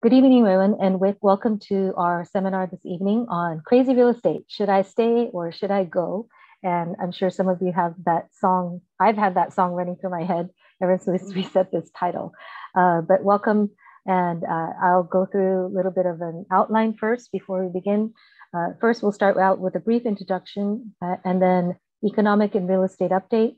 Good evening, everyone, and welcome to our seminar this evening on crazy real estate. Should I stay or should I go? And I'm sure some of you have that song. I've had that song running through my head ever since we set this title. But welcome, and I'll go through a little bit of an outline first before we begin. First, we'll start out with a brief introduction and then economic and real estate update,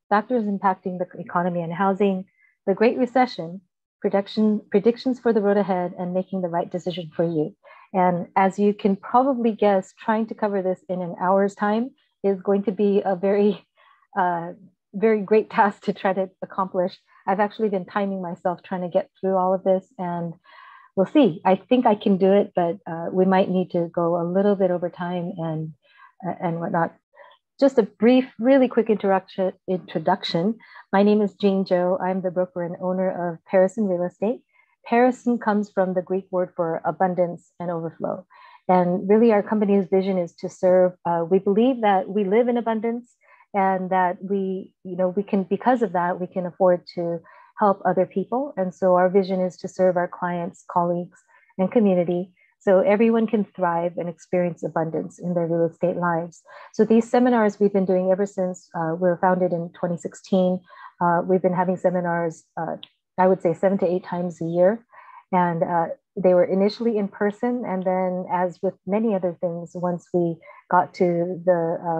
factors impacting the economy and housing, the Great Recession, predictions for the road ahead, and making the right decision for you. And as you can probably guess, trying to cover this in an hour's time is going to be a very great task to try to accomplish. I've actually been timing myself trying to get through all of this, and we'll see. I think I can do it, but we might need to go a little bit over time and whatnot. Just a brief, really quick introduction. My name is Jane Joe. I'm the broker and owner of Perisson Real Estate. Perisson comes from the Greek word for abundance and overflow. And really our company's vision is to serve, we believe that we live in abundance and that we can, because of that, we can afford to help other people. And so our vision is to serve our clients, colleagues, and community so everyone can thrive and experience abundance in their real estate lives. So these seminars we've been doing ever since we were founded in 2016. We've been having seminars, I would say 7 to 8 times a year. And they were initially in person. And then as with many other things, once we got to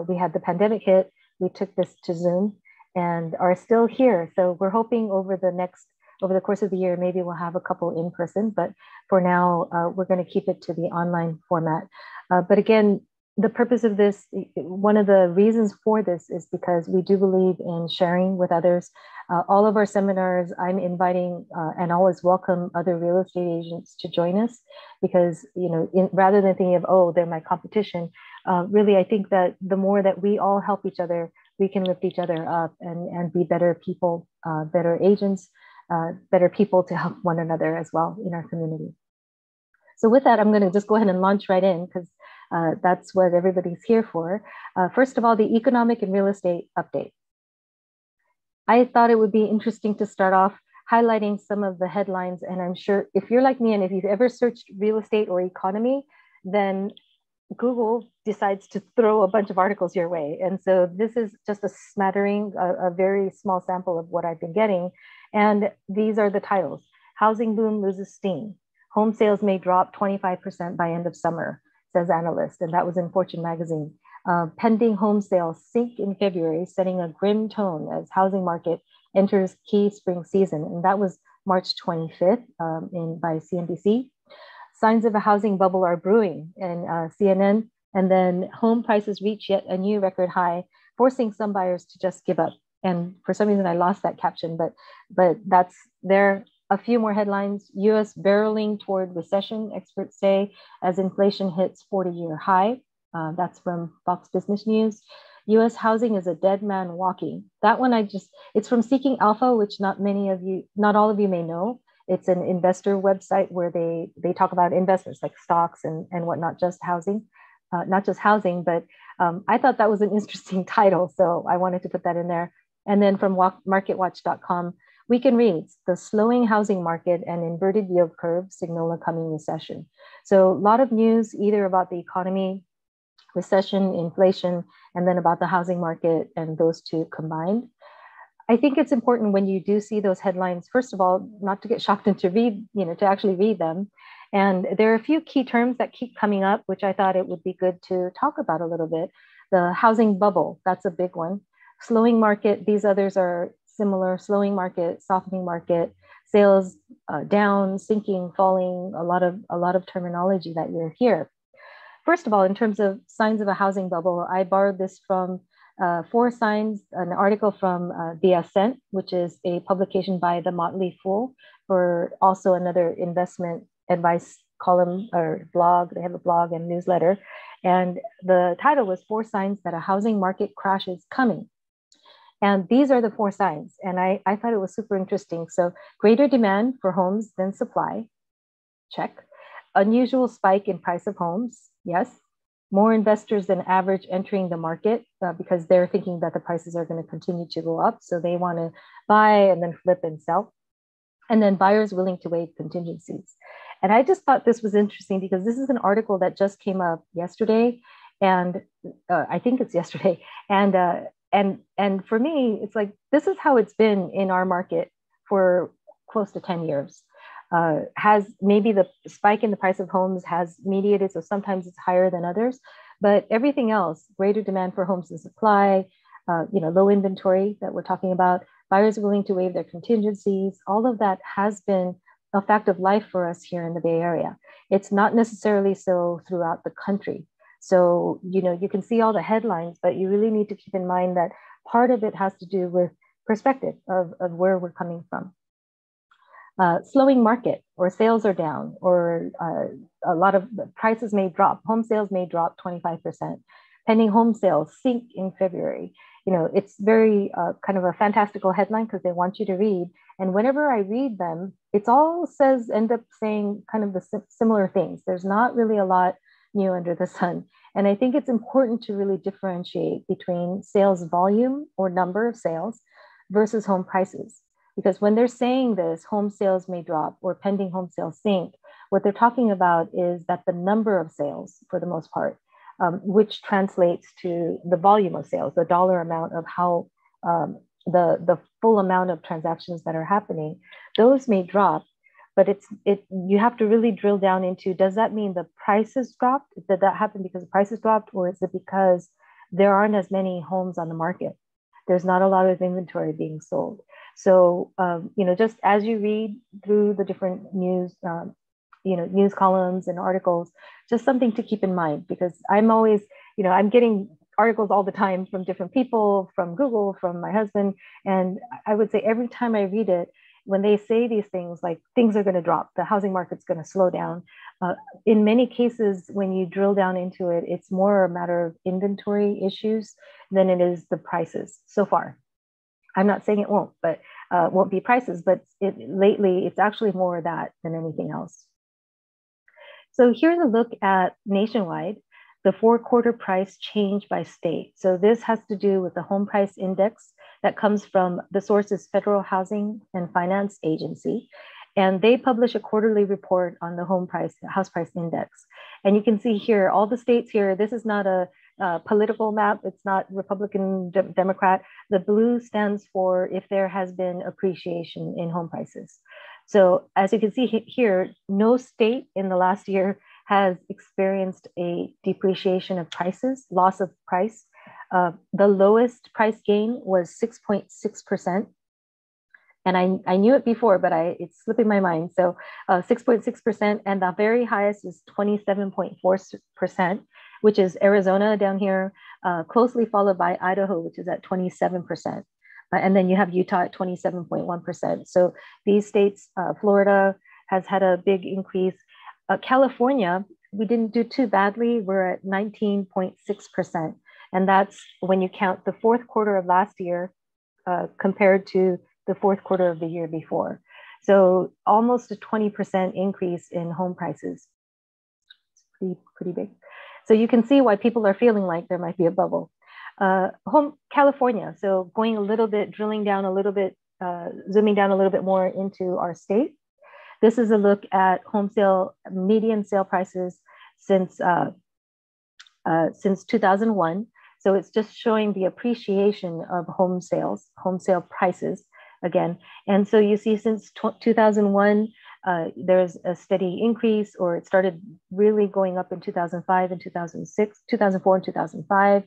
we had the pandemic hit, we took this to Zoom and are still here. So we're hoping over the course of the year, maybe we'll have a couple in person, but for now, we're going to keep it to the online format. But again, the purpose of this, one of the reasons for this is because we do believe in sharing with others. All of our seminars, I'm inviting and always welcome other real estate agents to join us because, rather than thinking of, oh, they're my competition, really, I think that the more that we all help each other, we can lift each other up and be better people, better agents, better people to help one another as well in our community. So with that, I'm going to just go ahead and launch right in because that's what everybody's here for. First of all, the economic and real estate update. I thought it would be interesting to start off highlighting some of the headlines. And I'm sure if you're like me and if you've ever searched real estate or economy, then Google decides to throw a bunch of articles your way. And so this is just a smattering, a very small sample of what I've been getting. And these are the titles. Housing boom loses steam. Home sales may drop 25% by end of summer, says analyst. And that was in Fortune magazine. Pending home sales sink in February, setting a grim tone as housing market enters key spring season. And that was March 25th by CNBC. Signs of a housing bubble are brewing in CNN. And then home prices reach yet a new record high, forcing some buyers to just give up. And for some reason, I lost that caption, but that's there. A few more headlines. U.S. barreling toward recession, experts say, as inflation hits 40-year high. That's from Fox Business News. U.S. housing is a dead man walking. That one it's from Seeking Alpha, which not all of you may know. It's an investor website where they talk about investments like stocks and whatnot, not just housing, but I thought that was an interesting title. So I wanted to put that in there. And then from marketwatch.com, Weekend reads, the slowing housing market and inverted yield curve signal a coming recession. So a lot of news either about the economy, recession, inflation, and then about the housing market and those two combined. I think it's important when you do see those headlines, first of all, not to get shocked and to actually read them. And there are a few key terms that keep coming up, which I thought it would be good to talk about a little bit. The housing bubble, that's a big one. Slowing market, these others are similar. Slowing market, softening market, sales down, sinking, falling, a lot of terminology that you'll hear. First of all, in terms of signs of a housing bubble, I borrowed this from 4 Signs, an article from The Ascent, which is a publication by the Motley Fool, for also another investment advice column or blog. They have a blog and newsletter. And the title was 4 Signs That a Housing Market Crash is Coming. And these are the 4 signs. And I thought it was super interesting. So greater demand for homes than supply, check. Unusual spike in price of homes, yes. more investors than average entering the market because they're thinking that the prices are going to continue to go up. So they want to buy and then flip and sell. And then buyers willing to waive contingencies. And I just thought this was interesting because this is an article that just came up yesterday. And I think it's yesterday. And for me, it's like, this is how it's been in our market for close to 10 years. Has maybe the spike in the price of homes has mediated, so sometimes it's higher than others, but everything else, greater demand for homes and supply, low inventory that we're talking about, buyers willing to waive their contingencies, all of that has been a fact of life for us here in the Bay Area. It's not necessarily so throughout the country. So, you can see all the headlines, but you really need to keep in mind that part of it has to do with perspective of where we're coming from. Slowing market, or sales are down, or a lot of prices may drop. Home sales may drop 25%. Pending home sales sink in February. It's very kind of a fantastical headline because they want you to read. And whenever I read them, it's all end up saying kind of the similar things. There's not really a lot new under the sun. And I think it's important to really differentiate between sales volume or number of sales versus home prices. Because when they're saying this, home sales may drop or pending home sales sink, what they're talking about is that the number of sales, for the most part, which translates to the volume of sales, the dollar amount of how the full amount of transactions that are happening, those may drop. But you have to really drill down into, does that mean the prices dropped? Did that happen because the prices dropped, or is it because there aren't as many homes on the market? There's not a lot of inventory being sold. So, just as you read through the different news, news columns and articles, just something to keep in mind, because I'm always, I'm getting articles all the time from different people, from Google, from my husband. And I would say every time I read it, when they say these things, like things are going to drop, the housing market's going to slow down. In many cases, when you drill down into it, it's more a matter of inventory issues than it is the prices so far. I'm not saying it won't, but won't be prices, but lately it's actually more of that than anything else. So here's a look at nationwide, the 4-quarter price change by state. So this has to do with the home price index that comes from the source is Federal Housing and Finance Agency. And they publish a quarterly report on the house price index. And you can see here, all the states here, this is not a political map. It's not Republican, Democrat. The blue stands for if there has been appreciation in home prices. So as you can see here, no state in the last year has experienced a depreciation of prices, loss of price. The lowest price gain was 6.6%. And I knew it before, but it's slipping my mind. So 6.6%, and the very highest is 27.4%, which is Arizona down here, closely followed by Idaho, which is at 27%. And then you have Utah at 27.1%. So these states, Florida has had a big increase. California, we didn't do too badly. We're at 19.6%. And that's when you count the fourth quarter of last year compared to the fourth quarter of the year before. So almost a 20% increase in home prices. It's pretty big. So you can see why people are feeling like there might be a bubble. California, so going a little bit, drilling down a little bit, zooming down a little bit more into our state. This is a look at median sale prices since 2001. So it's just showing the appreciation of home sale prices again. And so you see since 2001, there's a steady increase, or it started really going up in 2005 and 2006, 2004 and 2005.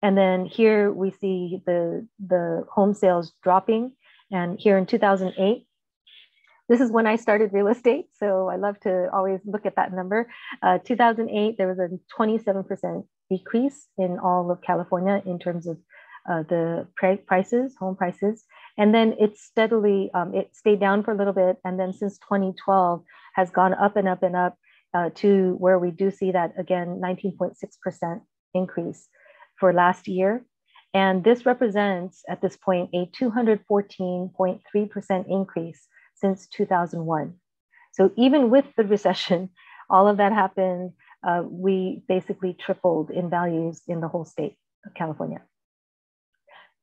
And then here we see the home sales dropping. And here in 2008, this is when I started real estate. So I love to always look at that number. 2008, there was a 27% decrease in all of California in terms of the home prices. And then it steadily, it stayed down for a little bit. And then since 2012 has gone up and up and up to where we do see that again, 19.6% increase for last year. And this represents at this point a 214.3% increase since 2001. So even with the recession, all of that happened. we basically tripled in values in the whole state of California.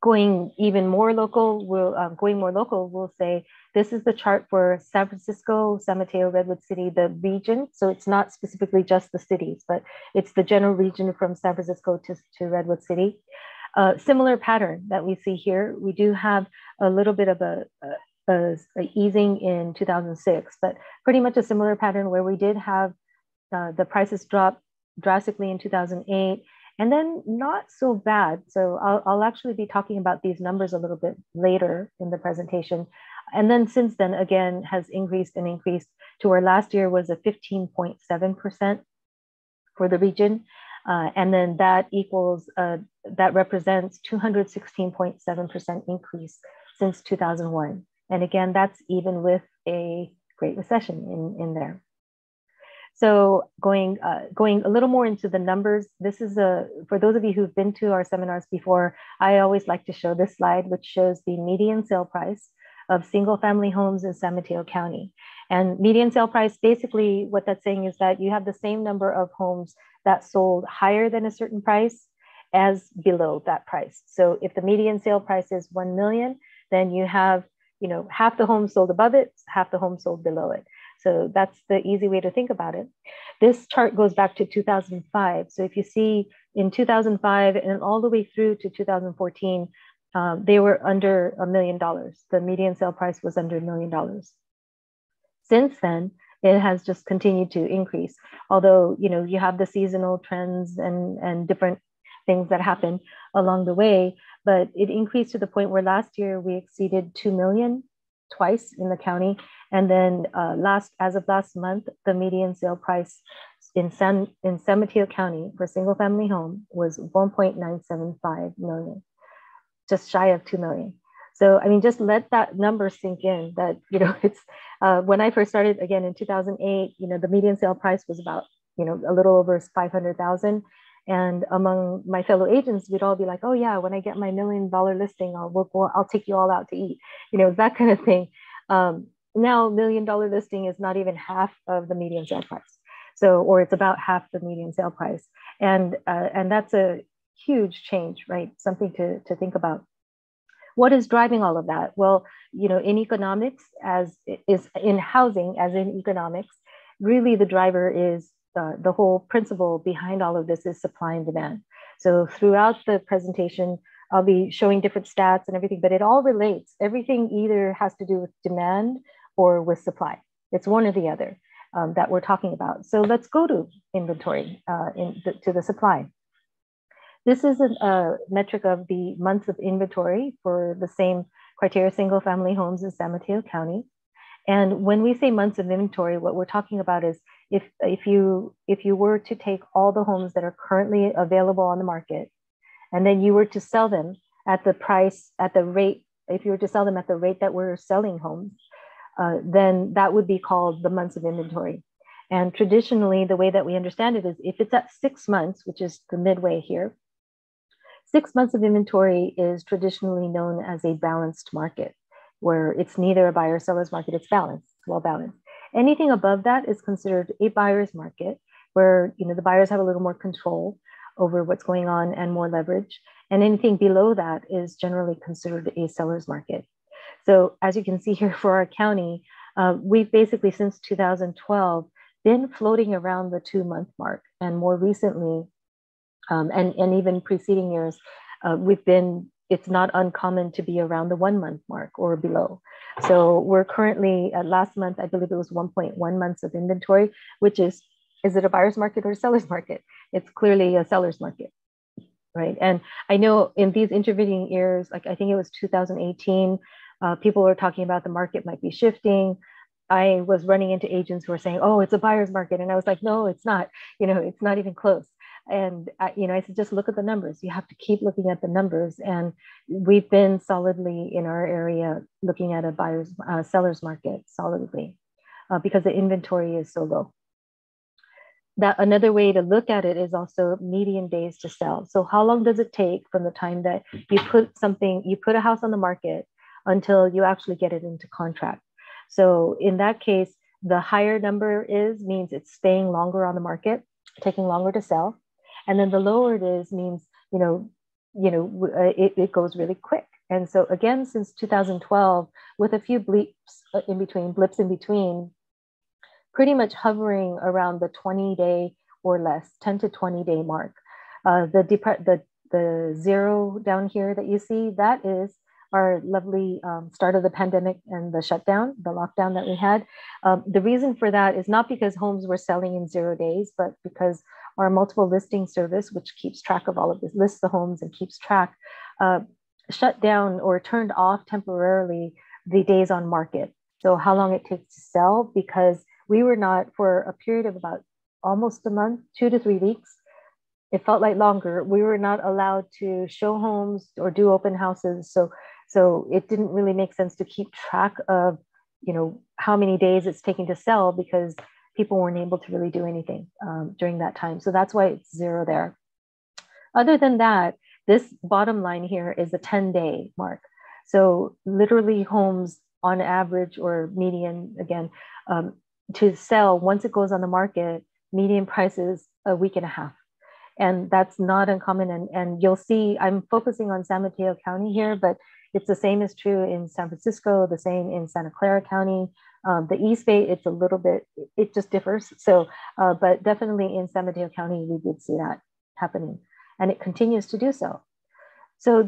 Going more local, we'll say this is the chart for San Francisco, San Mateo, Redwood City, the region. So it's not specifically just the cities, but it's the general region from San Francisco to Redwood City. Similar pattern that we see here. We do have a little bit of a easing in 2006, but pretty much a similar pattern where we did have the prices drop drastically in 2008. And then not so bad. So I'll actually be talking about these numbers a little bit later in the presentation. And then since then, again, has increased and increased to where last year was a 15.7% for the region. And then that equals, that represents 216.7% increase since 2001. And again, that's even with a Great Recession in there. So going a little more into the numbers, this is for those of you who've been to our seminars before, I always like to show this slide, which shows the median sale price of single family homes in San Mateo County. And median sale price, basically what that's saying is that you have the same number of homes that sold higher than a certain price as below that price. So if the median sale price is 1 million, then you have, half the homes sold above it, half the homes sold below it. So that's the easy way to think about it. This chart goes back to 2005. So if you see in 2005 and all the way through to 2014, they were under $1 million. The median sale price was under $1 million. Since then, it has just continued to increase. Although, you have the seasonal trends and different things that happen along the way, but it increased to the point where last year we exceeded 2 million twice in the county. And then as of last month, the median sale price in San Mateo County for single family home was 1.975 million, just shy of 2 million. So, I mean, just let that number sink in that, it's when I first started again in 2008, the median sale price was about, a little over 500,000. And among my fellow agents, we'd all be like, oh yeah, when I get my $1 million listing, I'll take you all out to eat, that kind of thing. Now $1 million listing is not even half of the median sale price. So, or it's about half the median sale price. And that's a huge change, right? Something to think about. What is driving all of that? Well, in economics, as is in housing, as in economics, really the driver is the whole principle behind all of this is supply and demand. So throughout the presentation, I'll be showing different stats and everything, but it all relates. Everything either has to do with demand or with supply. It's one or the other that we're talking about. So let's go to inventory, to the supply. This is a metric of the months of inventory for the same criteria single family homes in San Mateo County. And when we say months of inventory, what we're talking about is if you were to take all the homes that are currently available on the market, and then you were to sell them at the rate, if you were to sell them at the rate that we're selling homes, then that would be called the months of inventory. And traditionally, the way that we understand it is if it's at 6 months, which is the midway here, 6 months of inventory is traditionally known as a balanced market, where it's neither a buyer or seller's market, it's balanced, well balanced. Anything above that is considered a buyer's market, where the buyers have a little more control over what's going on and more leverage. And anything below that is generally considered a seller's market. So as you can see here for our county, we've basically since 2012 been floating around the 2-month mark. And more recently, and even preceding years, it's not uncommon to be around the 1-month mark or below. So we're currently at last month, I believe it was 1.1 months of inventory, which is it a buyer's market or a seller's market? It's clearly a seller's market, right? And I know in these intervening years, like I think it was 2018, people were talking about the market might be shifting. I was running into agents who were saying, oh, it's a buyer's market. And I was like, no, it's not, it's not even close. And, I said, just look at the numbers. You have to keep looking at the numbers. And we've been solidly in our area looking at a seller's market solidly because the inventory is so low. That another way to look at it is also median days to sell. So how long does it take from the time that you put a house on the market until you actually get it into contract? So in that case, the higher number means it's staying longer on the market. taking longer to sell. And then the lower it is means, it goes really quick. And so again, since 2012, with a few blips in between, pretty much hovering around the 20-day or less, 10 to 20-day mark. The zero down here that you see, that is our lovely start of the pandemic and the shutdown, the lockdown that we had. The reason for that is not because homes were selling in 0 days, but because our multiple listing service, which keeps track of all of this, lists the homes and keeps track, shut down or turned off temporarily the days on market. So how long it takes to sell, because we were not, for a period of about almost a month, 2 to 3 weeks, it felt like longer, we were not allowed to show homes or do open houses. So it didn't really make sense to keep track of, how many days it's taking to sell, because people weren't able to really do anything during that time. So that's why it's zero there. Other than that, this bottom line here is a 10-day mark. So literally homes on average or median, again, to sell, once it goes on the market, median price is a week and a half. And that's not uncommon. And you'll see, I'm focusing on San Mateo County here, but it's the same is true in San Francisco, the same in Santa Clara County. The East Bay, it's a little bit, it just differs. So, but definitely in San Mateo County, we did see that happening, and it continues to do so. So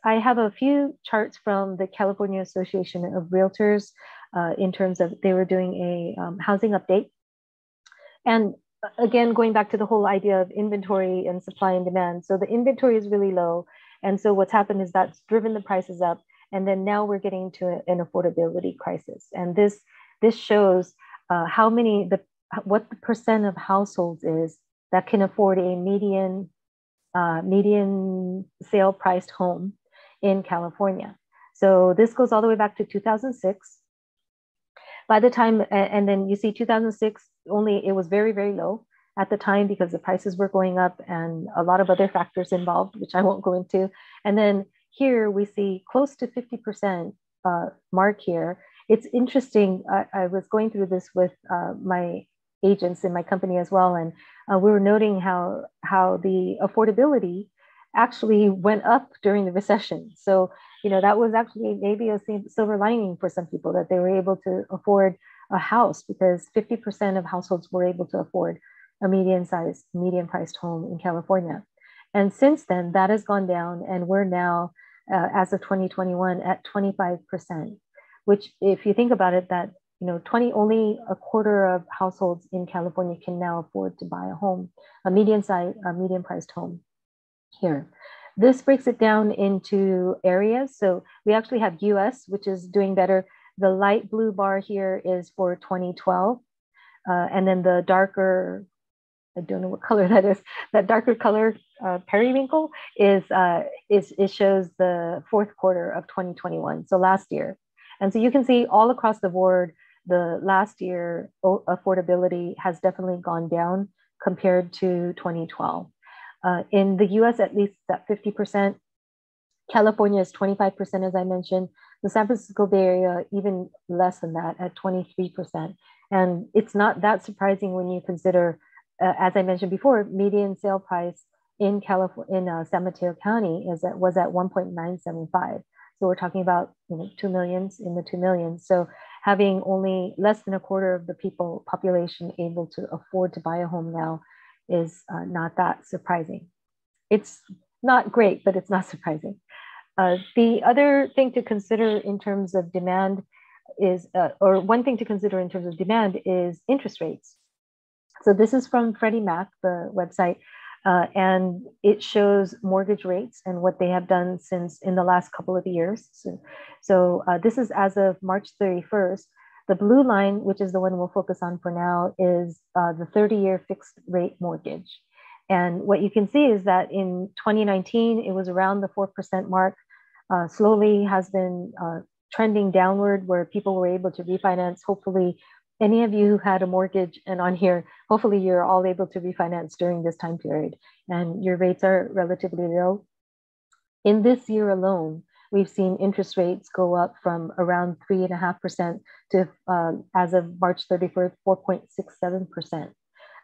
I have a few charts from the California Association of Realtors in terms of, they were doing a housing update. And again, going back to the whole idea of inventory and supply and demand. So the inventory is really low. And so what's happened is that's driven the prices up. And then now we're getting to an affordability crisis. And this shows what the percent of households is that can afford a median sale priced home in California. So this goes all the way back to 2006. By the time, and then you see 2006, it was very, very low at the time because the prices were going up and a lot of other factors involved, which I won't go into. And then here we see close to 50% mark here. It's interesting. I was going through this with my agents in my company as well. And we were noting how the affordability actually went up during the recession. So, that was actually maybe a silver lining for some people, that they were able to afford a house, because 50% of households were able to afford a median priced home in California. And since then, that has gone down, and we're now, as of 2021, at 25%, which, if you think about it, that only a quarter of households in California can now afford to buy a home, a median priced home here. This breaks it down into areas. So we actually have US, which is doing better. The light blue bar here is for 2012. And then the darker, I don't know what color that is, that darker color, periwinkle, it shows the fourth quarter of 2021, so last year. And so you can see all across the board, the last year affordability has definitely gone down compared to 2012. In the US, at least at 50%. California is 25%, as I mentioned. The San Francisco Bay Area, even less than that, at 23%. And it's not that surprising when you consider, as I mentioned before, median sale price in San Mateo County was at 1.975. So we're talking about 2 millions, in the 2 millions. So having only less than a quarter of the population able to afford to buy a home now is not that surprising. It's not great, but it's not surprising. The other thing to consider in terms of demand is, or one thing to consider in terms of demand is interest rates. So this is from Freddie Mac, the website, and it shows mortgage rates and what they have done since in the last couple of years. So this is as of March 31st. The blue line, which is the one we'll focus on for now, is the 30-year fixed rate mortgage. And what you can see is that in 2019, it was around the 4% mark, slowly has been trending downward, where people were able to refinance. Hopefully, any of you who had a mortgage and on here, hopefully you're all able to refinance during this time period, and your rates are relatively low. In this year alone, we've seen interest rates go up from around 3.5% to, as of March 31st, 4.67%.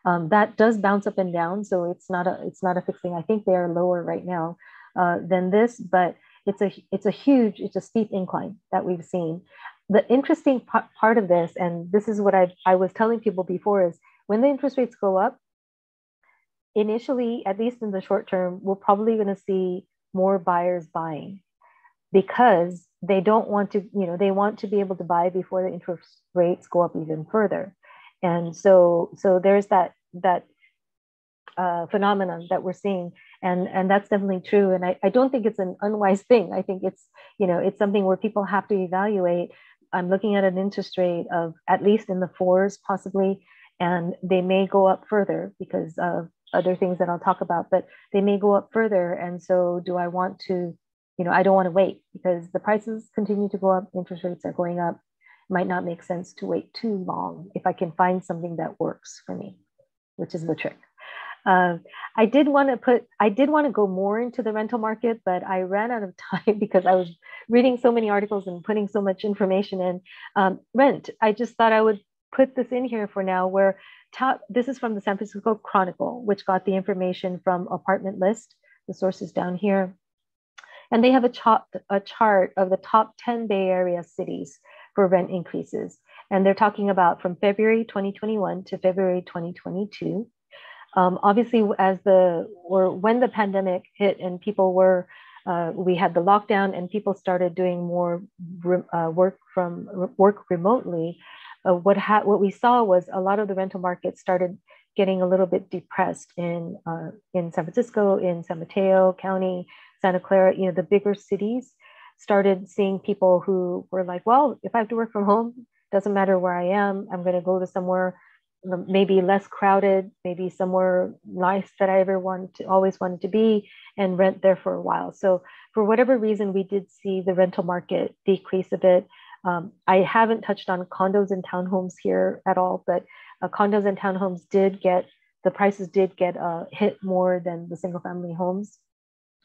That does bounce up and down, so it's not a fixed thing. I think they are lower right now than this, but it's a steep incline that we've seen. The interesting part of this, and this is what I was telling people before, is when the interest rates go up, initially, at least in the short term, we're probably going to see more buyers buying because they don't want to, they want to be able to buy before the interest rates go up even further. And so there's that phenomenon that we're seeing, and that's definitely true. And I don't think it's an unwise thing. I think it's something where people have to evaluate. I'm looking at an interest rate of at least in the fours, possibly, and they may go up further because of other things that I'll talk about, but they may go up further. And so do I want to, I don't want to wait because the prices continue to go up, interest rates are going up. It might not make sense to wait too long if I can find something that works for me, which is the trick. I did want to go more into the rental market, but I ran out of time because I was reading so many articles and putting so much information in. Rent, I just thought I would put this in here for now, where this is from the San Francisco Chronicle, which got the information from Apartment List. The source is down here. And they have a chart of the top 10 Bay Area cities for rent increases. And they're talking about from February 2021 to February 2022. Obviously, when the pandemic hit and people we had the lockdown and people started doing more work remotely. What we saw was a lot of the rental market started getting a little bit depressed in San Francisco, in San Mateo County, Santa Clara. The bigger cities started seeing people who were like, well, if I have to work from home, doesn't matter where I am. I'm going to go to somewhere maybe less crowded, maybe somewhere nice that I always wanted to be, and rent there for a while. So for whatever reason, we did see the rental market decrease a bit. I haven't touched on condos and townhomes here at all, but condos and townhomes the prices did get hit more than the single family homes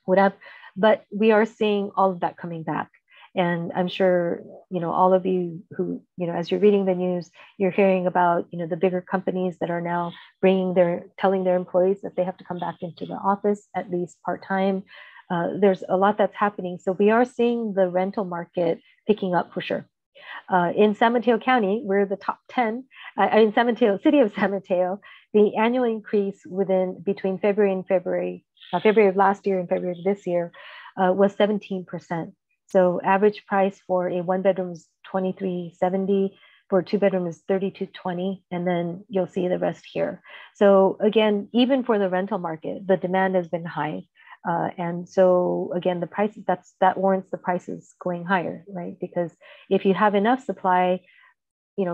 would have, but we are seeing all of that coming back. And I'm sure, all of you who, as you're reading the news, you're hearing about, the bigger companies that are now telling their employees that they have to come back into the office, at least part-time. There's a lot that's happening. So we are seeing the rental market picking up for sure. In San Mateo County, we're the top 10. In city of San Mateo, the annual increase between February of last year and February of this year was 17%. So average price for a one bedroom is $23.70, for a two bedroom is $32.20, and then you'll see the rest here. So again, even for the rental market, the demand has been high. And so again, the prices, that warrants the prices going higher, right? Because if you have enough supply,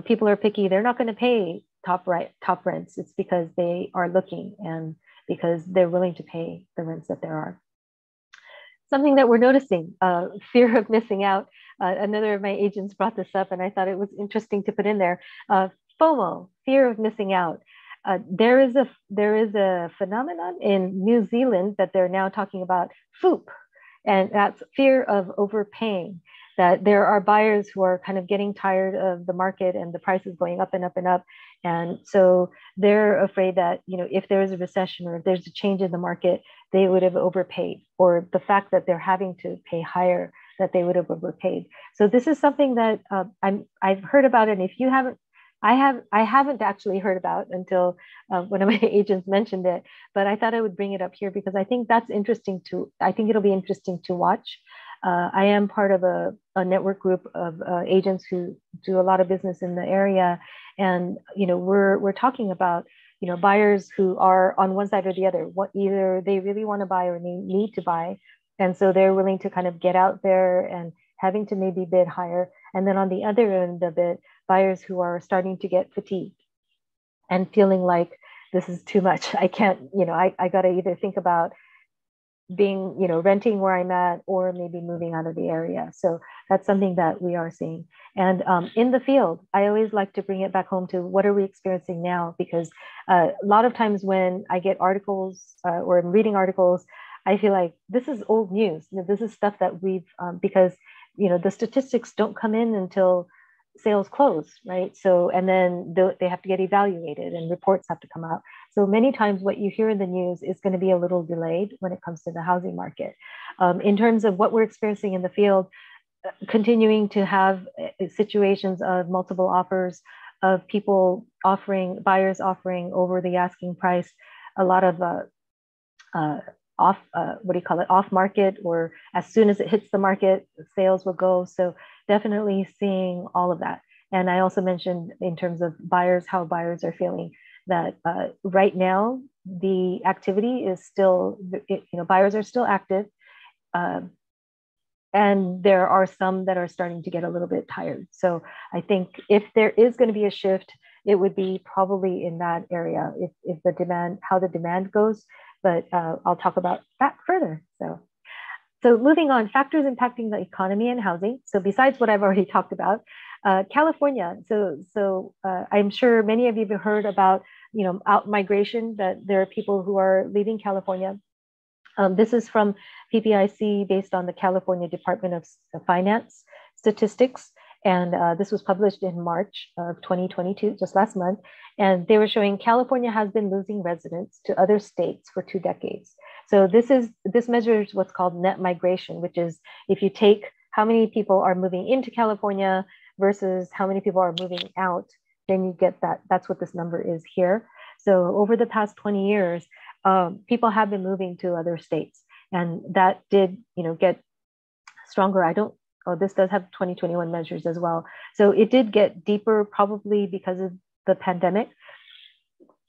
people are picky, they're not going to pay top rents. It's because they are looking and because they're willing to pay the rents that there are. Something that we're noticing, fear of missing out. Another of my agents brought this up and I thought it was interesting to put in there. FOMO, fear of missing out. There is a phenomenon in New Zealand that they're now talking about, FOOP, and that's fear of overpaying. That there are buyers who are kind of getting tired of the market and the prices going up and up and up. And so they're afraid that, if there is a recession or if there's a change in the market, they would have overpaid, or the fact that they're having to pay higher, that they would have overpaid. So this is something that I've heard about. And if you haven't, I haven't actually heard about until one of my agents mentioned it, but I thought I would bring it up here because I think that's interesting I think it'll be interesting to watch. I am part of a network group of agents who do a lot of business in the area. And, we're talking about, buyers who are on one side or the other. Either they really want to buy or they need to buy. And so they're willing to kind of get out there and having to maybe bid higher. And then on the other end of it, buyers who are starting to get fatigued and feeling like this is too much. I can't, I got to either think about being, renting where I'm at or maybe moving out of the area. So that's something that we are seeing. And in the field, I always like to bring it back home to what are we experiencing now? Because a lot of times when I get articles or I'm reading articles, I feel like this is old news. This is stuff that we've, because, the statistics don't come in until sales close, right? So, and then they have to get evaluated and reports have to come out. So many times what you hear in the news is going to be a little delayed when it comes to the housing market. In terms of what we're experiencing in the field, continuing to have situations of multiple offers, of people offering, buyers offering over the asking price, a lot of off market, or as soon as it hits the market, sales will go. So definitely seeing all of that. And I also mentioned in terms of buyers, how buyers are feeling that right now the activity is still, buyers are still active. And there are some that are starting to get a little bit tired. So I think if there is going to be a shift, it would be probably in that area, if the demand, how the demand goes. But I'll talk about that further. So moving on, factors impacting the economy and housing. So besides what I've already talked about, California. So I'm sure many of you have heard about, out migration, that there are people who are leaving California. This is from PPIC based on the California Department of Finance statistics. And this was published in March of 2022, just last month. And they were showing California has been losing residents to other states for 2 decades. So this measures what's called net migration, which is if you take how many people are moving into California versus how many people are moving out, then you get that. That's what this number is here. So over the past 20 years, people have been moving to other states, and that did, get stronger. This does have 2021 measures as well. So it did get deeper, probably because of the pandemic.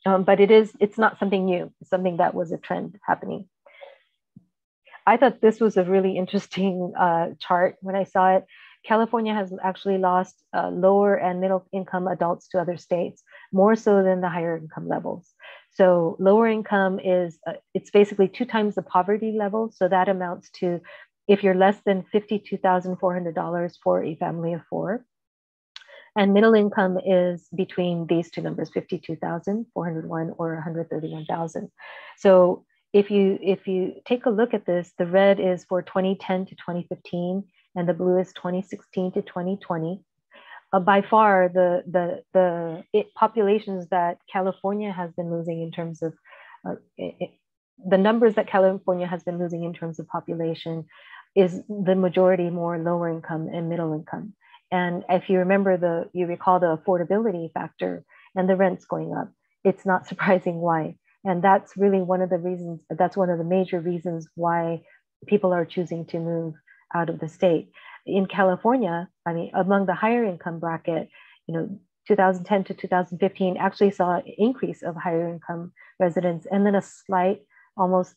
But it's not something new. It's something that was a trend happening. I thought this was a really interesting chart when I saw it. California has actually lost lower and middle income adults to other states, more so than the higher income levels. So lower income is, it's basically 2 times the poverty level. So that amounts to, if you're less than $52,400 for a family of 4. And middle income is between these two numbers, 52,401 or 131,000. So if you take a look at this, the red is for 2010 to 2015, and the blue is 2016 to 2020. By far, the populations that California has been losing in terms of the numbers that California has been losing in terms of population is the majority more lower income and middle income. And if you remember you recall the affordability factor and the rents going up, it's not surprising why. And that's really one of the reasons, that's one of the major reasons why people are choosing to move out of the state. In California, I mean, among the higher income bracket, 2010 to 2015 actually saw an increase of higher income residents, and then a slight, almost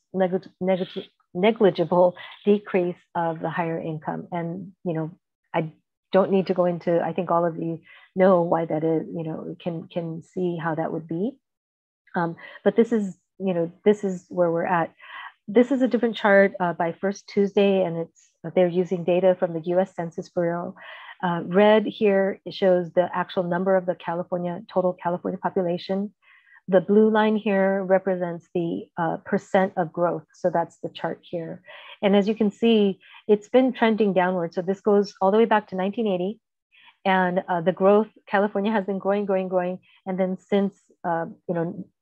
negligible decrease of the higher income. And, I don't need to go into, I think all of you know why that is, can see how that would be. But this is where we're at. This is a different chart by First Tuesday, and they're using data from the US Census Bureau. Red here shows the actual number of the total California population. The blue line here represents the percent of growth. So that's the chart here. And as you can see, it's been trending downward. So this goes all the way back to 1980. And the growth, California has been growing. And then since,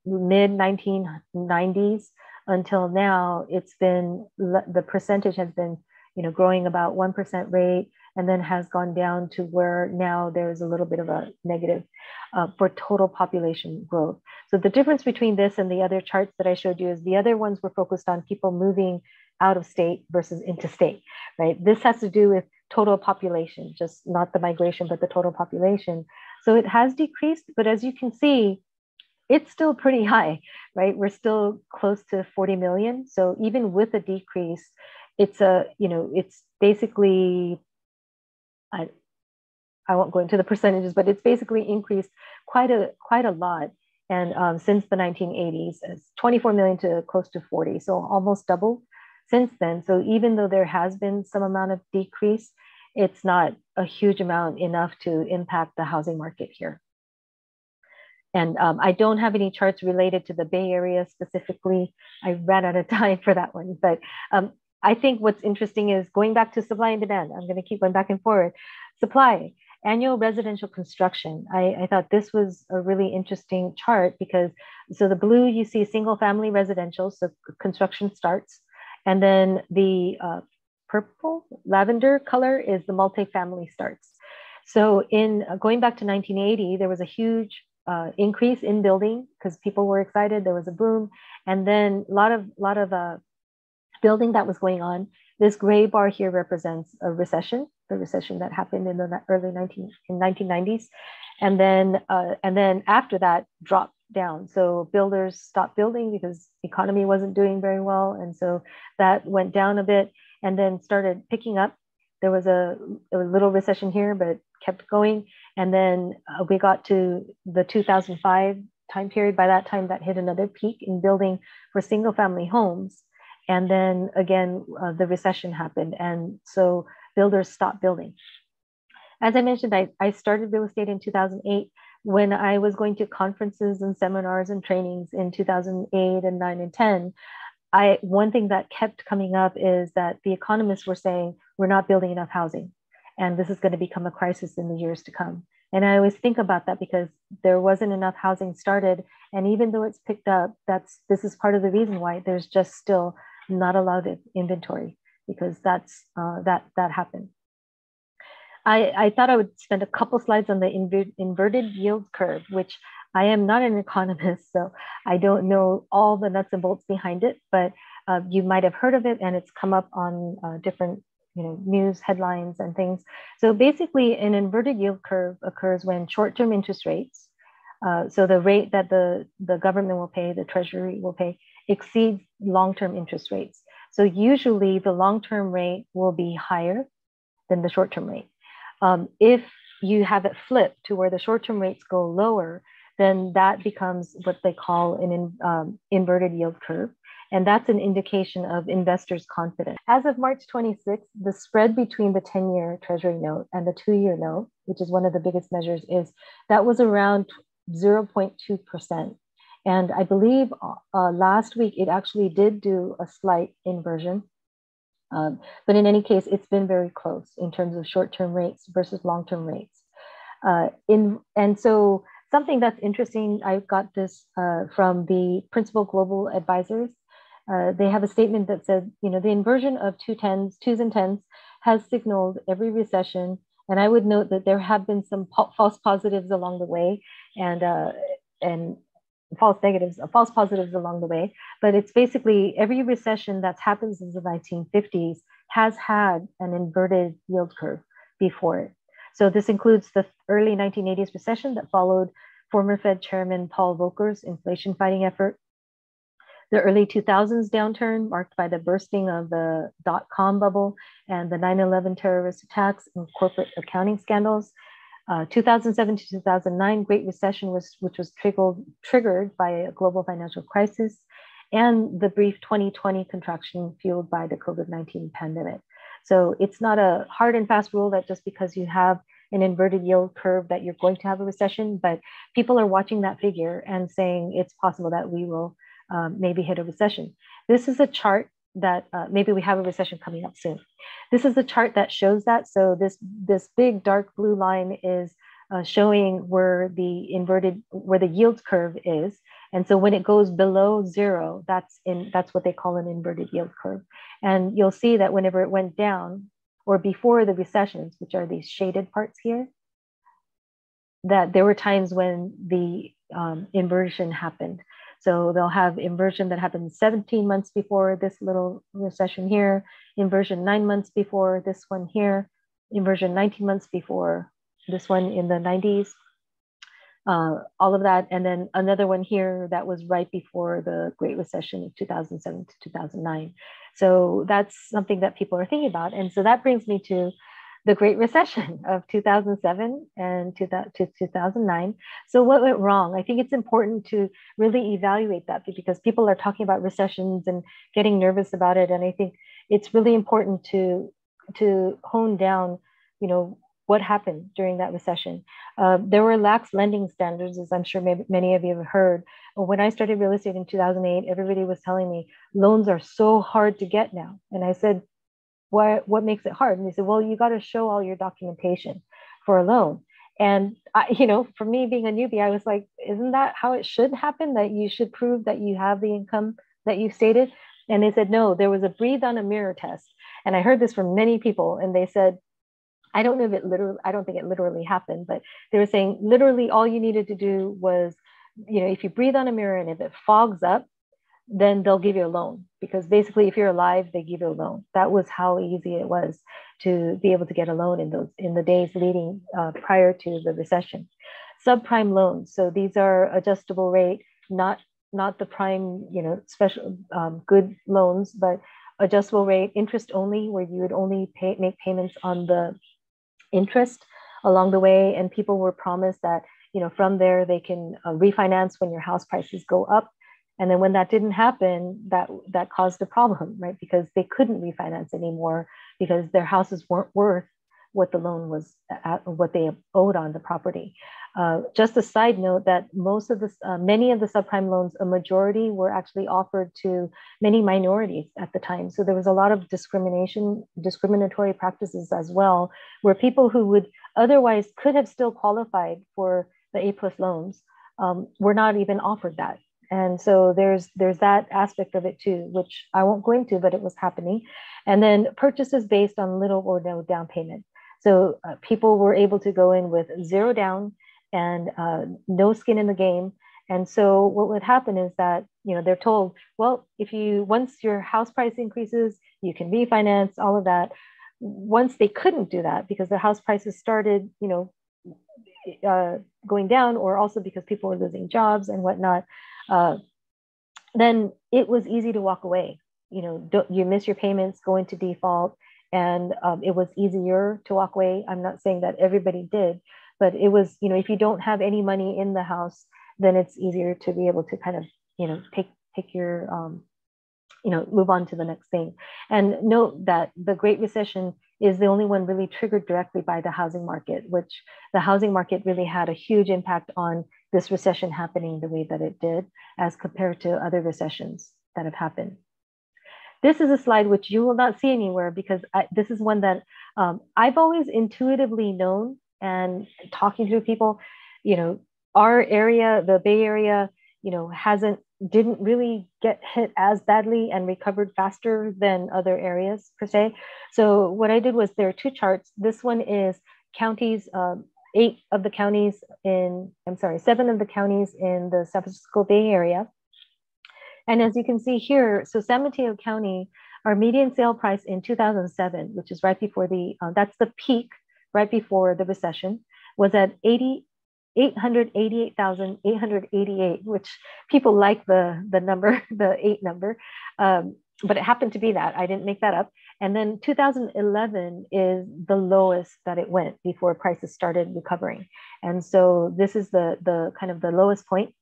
mid 1990s until now, the percentage has been, growing about 1% rate, and then has gone down to where now there's a little bit of a negative for total population growth. So the difference between this and the other charts that I showed you is the other ones were focused on people moving out of state versus into state, right? This has to do with total population, just not the migration, but the total population. So it has decreased, but as you can see, it's still pretty high, right? We're still close to 40 million. So even with a decrease, it's basically, I won't go into the percentages, but it's basically increased quite a lot. And since the 1980s, it's 24 million to close to 40. So almost double since then. So even though there has been some amount of decrease, it's not a huge amount enough to impact the housing market here. And I don't have any charts related to the Bay Area specifically. I ran out of time for that one. But I think what's interesting is going back to supply and demand. I'm going to keep going back and forward. Supply. annual residential construction. I thought this was a really interesting chart because, so the blue, you see single family residential, so construction starts. And then the purple, lavender color is the multifamily starts. So in going back to 1980, there was a huge increase in building because people were excited. There was a boom, and then a lot of building that was going on. This gray bar here represents a recession, the recession that happened in the early 1990s, and then after that dropped down. So builders stopped building because the economy wasn't doing very well, and so that went down a bit, and then started picking up. There was a little recession here, but it kept going, and then we got to the 2005 time period. By that time, that hit another peak in building for single family homes. And then again, the recession happened. And so builders stopped building. As I mentioned, I started real estate in 2008. When I was going to conferences and seminars and trainings in 2008 and 9 and 10, one thing that kept coming up is that the economists were saying, we're not building enough housing. And this is going to become a crisis in the years to come. And I always think about that because there wasn't enough housing started. And even though it's picked up, this is part of the reason why there's just still not a lot of inventory, because that happened. I thought I would spend a couple slides on the inverted yield curve, which I am not an economist, so I don't know all the nuts and bolts behind it, but you might have heard of it, and it's come up on different news headlines and things. So basically, an inverted yield curve occurs when short-term interest rates, so the rate that the government will pay, the Treasury will pay, exceeds long-term interest rates. So usually the long-term rate will be higher than the short-term rate. If you have it flipped to where the short-term rates go lower, then that becomes what they call an inverted yield curve. And that's an indication of investors' confidence. As of March 26th, the spread between the 10-year Treasury note and the 2-year note, which is one of the biggest measures, that was around 0.2%. And I believe last week it actually did do a slight inversion. But in any case, it's been very close in terms of short-term rates versus long-term rates. And so something that's interesting, I got this from the Principal Global Advisors. They have a statement that said, the inversion of twos and tens has signaled every recession. And I would note that there have been some false positives along the way, and false positives along the way. But it's basically every recession that's happened since the 1950s has had an inverted yield curve before it. So this includes the early 1980s recession that followed former Fed Chairman Paul Volcker's inflation fighting effort, the early 2000s downturn marked by the bursting of the dot-com bubble and the 9/11 terrorist attacks and corporate accounting scandals, 2007 to 2009 Great Recession, which was triggered by a global financial crisis, and the brief 2020 contraction fueled by the COVID-19 pandemic. So it's not a hard and fast rule that just because you have an inverted yield curve that you're going to have a recession, but people are watching that figure and saying it's possible that we will maybe hit a recession. This is a chart that maybe we have a recession coming up soon. This is a chart that shows that. So this big dark blue line is showing where the yield curve is. And so when it goes below zero, that's what they call an inverted yield curve. And you'll see that whenever it went down, or before the recessions, which are these shaded parts here, that there were times when the inversion happened. So they'll have inversion that happened 17 months before this little recession here, inversion 9 months before this one here, inversion 19 months before this one in the 90s, all of that. And then another one here that was right before the Great Recession of 2007 to 2009. So that's something that people are thinking about. And so that brings me to the Great Recession of 2007 and to 2009. So what went wrong? I think it's important to really evaluate that because people are talking about recessions and getting nervous about it. And I think it's really important to hone down, what happened during that recession. There were lax lending standards, as I'm sure many of you have heard. When I started real estate in 2008, everybody was telling me loans are so hard to get now. And I said, what makes it hard? And they said, well, you got to show all your documentation. for a loan. And for me being a newbie, I was like, isn't that how it should happen? That you should prove that you have the income that you stated? And they said, no, there was a breathe on a mirror test. And I heard this from many people, and they said, I don't know if it literally, I don't think it literally happened, but they were saying literally all you needed to do was, if you breathe on a mirror and if it fogs up, then they'll give you a loan, because basically if you're alive, they give you a loan. That was how easy it was to be able to get a loan in the days leading prior to the recession. Subprime loans. So these are adjustable rate, not the prime, special good loans, but adjustable rate, interest only, where you would only make payments on the interest along the way. And people were promised that, from there they can refinance when your house prices go up. And then when that didn't happen, that caused a problem, right? Because they couldn't refinance anymore because their houses weren't worth what the loan was at, what they owed on the property. Just a side note that many of the subprime loans, a majority were actually offered to many minorities at the time. So there was a lot of discriminatory practices as well, where people who would otherwise could have still qualified for the A+ loans were not even offered that. And so there's that aspect of it too, which I won't go into, but it was happening. And then purchases based on little or no down payment. So people were able to go in with zero down and no skin in the game. And so what would happen is that, they're told, well, once your house price increases, you can refinance, all of that. Once they couldn't do that because the house prices started, going down, or also because people were losing jobs and whatnot, then it was easy to walk away. You miss your payments, go into default, and it was easier to walk away. I'm not saying that everybody did, but it was, if you don't have any money in the house, then it's easier to be able to kind of, take your, move on to the next thing. And note that the Great Recession is the only one really triggered directly by the housing market, which the housing market really had a huge impact on this recession happening the way that it did as compared to other recessions that have happened. This is a slide which you will not see anywhere, because this is one that I've always intuitively known, and talking to people, our area, the Bay Area, didn't really get hit as badly and recovered faster than other areas per se. So what I did was, there are two charts. This one is counties, 7 of the counties in the San Francisco Bay Area. And as you can see here, so San Mateo County, our median sale price in 2007, which is right before that's the peak, right before the recession, was at 888,888, which people like the number, the 8 number, but it happened to be that. I didn't make that up. And then 2011 is the lowest that it went before prices started recovering. And so this is the kind of the lowest point.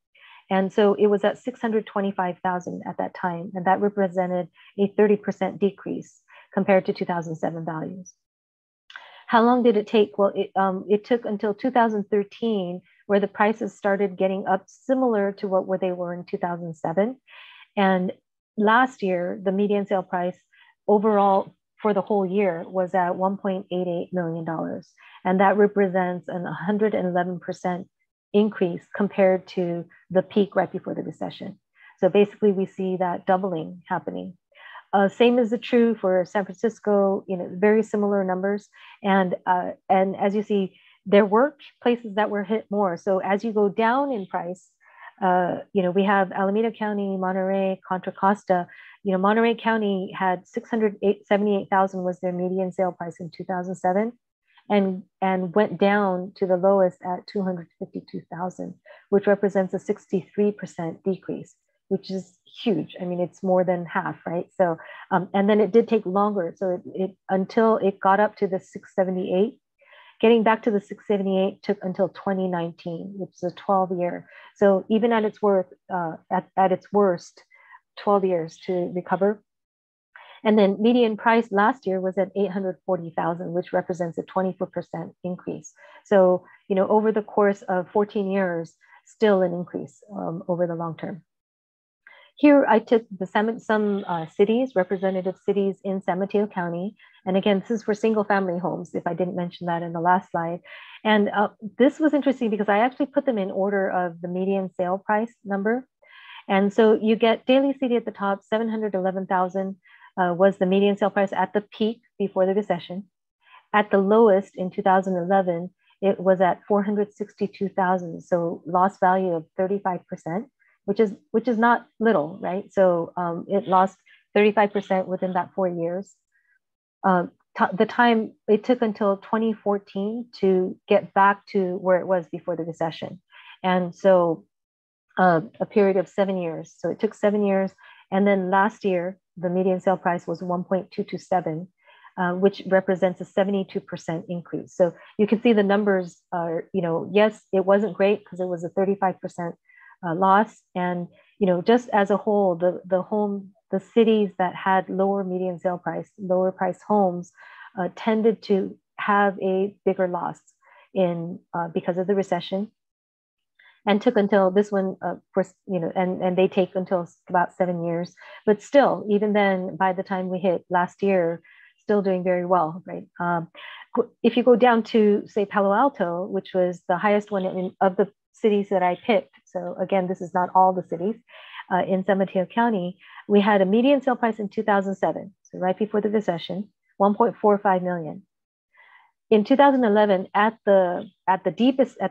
And so it was at 625,000 at that time, and that represented a 30% decrease compared to 2007 values. How long did it take? Well, it took until 2013, where the prices started getting up similar to where they were in 2007. And last year, the median sale price overall for the whole year was at $1.88 million. And that represents an 111% increase compared to the peak right before the recession. So basically, we see that doubling happening. Same is true for San Francisco, very similar numbers. And as you see, there were places that were hit more. So as you go down in price, we have Alameda County, Monterey, Contra Costa. Monterey County had 678,000 was their median sale price in 2007, and went down to the lowest at 252,000, which represents a 63% decrease, which is huge. I mean, it's more than half, right? So, and then it did take longer. So until it got up to the 678, getting back to the 678 took until 2019, which is a 12-year. So even at its worst, 12 years to recover. And then median price last year was at 840,000, which represents a 24% increase. So, over the course of 14 years, still an increase over the long term. Here, I took some cities, representative cities in San Mateo County. And again, this is for single family homes, if I didn't mention that in the last slide. And this was interesting because I actually put them in order of the median sale price number. And so you get Daly City at the top, 711,000 was the median sale price at the peak before the recession. At the lowest in 2011, it was at 462,000. So lost value of 35%, which is not little, right? So it lost 35% within that 4 years. The time it took until 2014 to get back to where it was before the recession. And so a period of 7 years. So it took 7 years. And then last year, the median sale price was 1.227, which represents a 72% increase. So you can see the numbers are, yes, it wasn't great because it was a 35% loss. And, just as a whole, the cities that had lower median sale price, lower price homes, tended to have a bigger loss because of the recession. And took until this one, of course, and they take until about 7 years. But still, even then, by the time we hit last year, still doing very well, right? If you go down to, say, Palo Alto, which was the highest one of the cities that I picked. So again, this is not all the cities in San Mateo County. We had a median sale price in 2007, so right before the recession, 1.45 million. In 2011, at the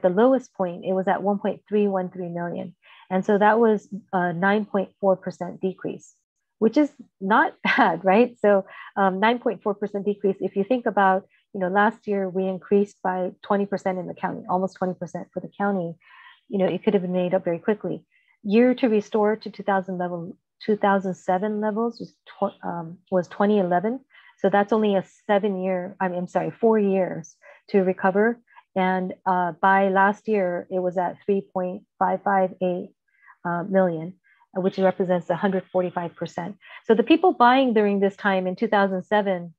lowest point, it was at 1.313 million. And so that was a 9.4% decrease, which is not bad, right? So 9.4% decrease. If you think about, last year we increased by 20% in the county, almost 20% for the county, it could have been made up very quickly. Year to restore to 2007 levels was 2011. So that's only a 4 years to recover. And by last year, it was at 3.558 million, which represents 145%. So the people buying during this time in 2007,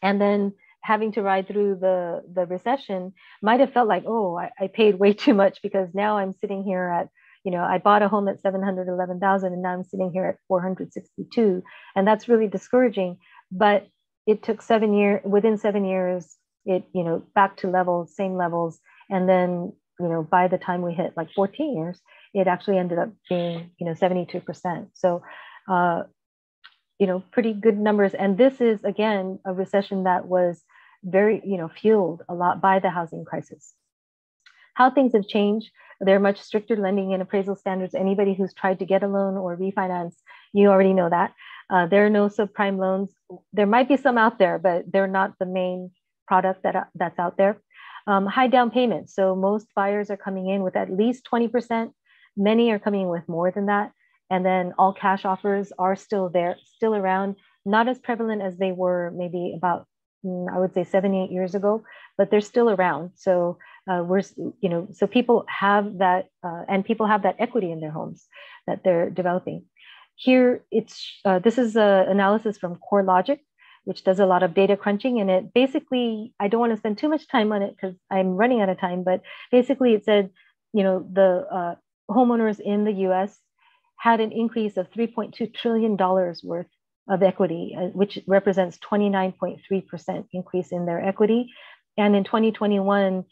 and then having to ride through the recession, might have felt like, oh, I paid way too much because now I'm sitting here at, I bought a home at 711,000 and now I'm sitting here at 462. And that's really discouraging. But it took 7 years, within 7 years, it, back to same levels. And then, by the time we hit like 14 years, it actually ended up being, 72%. So, pretty good numbers. And this is, again, a recession that was very, fueled a lot by the housing crisis. How things have changed. There are much stricter lending and appraisal standards. Anybody who's tried to get a loan or refinance, you already know that. There are no subprime loans. There might be some out there, but they're not the main product that's out there. High down payments. So most buyers are coming in with at least 20%. Many are coming in with more than that. And then all cash offers are still there, still around, not as prevalent as they were maybe about, I would say 7-8 years ago, but they're still around. So so people have that, and people have that equity in their homes that they're developing. Here, this is an analysis from CoreLogic, which does a lot of data crunching. And it basically, I don't want to spend too much time on it because I'm running out of time, but basically it said, the homeowners in the US had an increase of $3.2 trillion worth of equity, which represents 29.3% increase in their equity. And in 2021,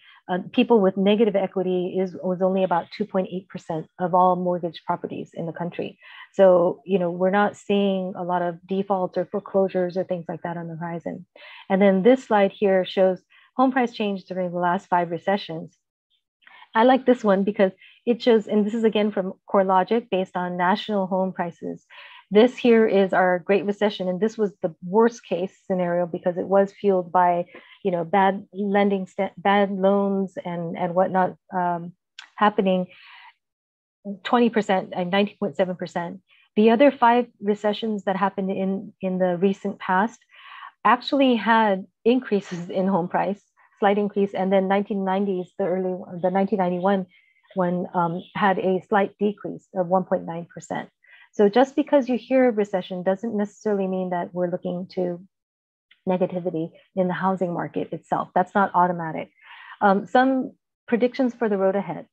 people with negative equity was only about 2.8% of all mortgage properties in the country. So, we're not seeing a lot of defaults or foreclosures or things like that on the horizon. And then this slide here shows home price change during the last 5 recessions. I like this one because it shows, and this is again from CoreLogic based on national home prices. This here is our Great Recession, and this was the worst case scenario because it was fueled by, bad lending, bad loans, and whatnot happening. 20% and 19.7%. The other 5 recessions that happened in the recent past actually had increases in home price, slight increase, and then 1990s, the 1991 one had a slight decrease of 1.9%. So just because you hear recession doesn't necessarily mean that we're looking to negativity in the housing market itself. That's not automatic. Some predictions for the road ahead.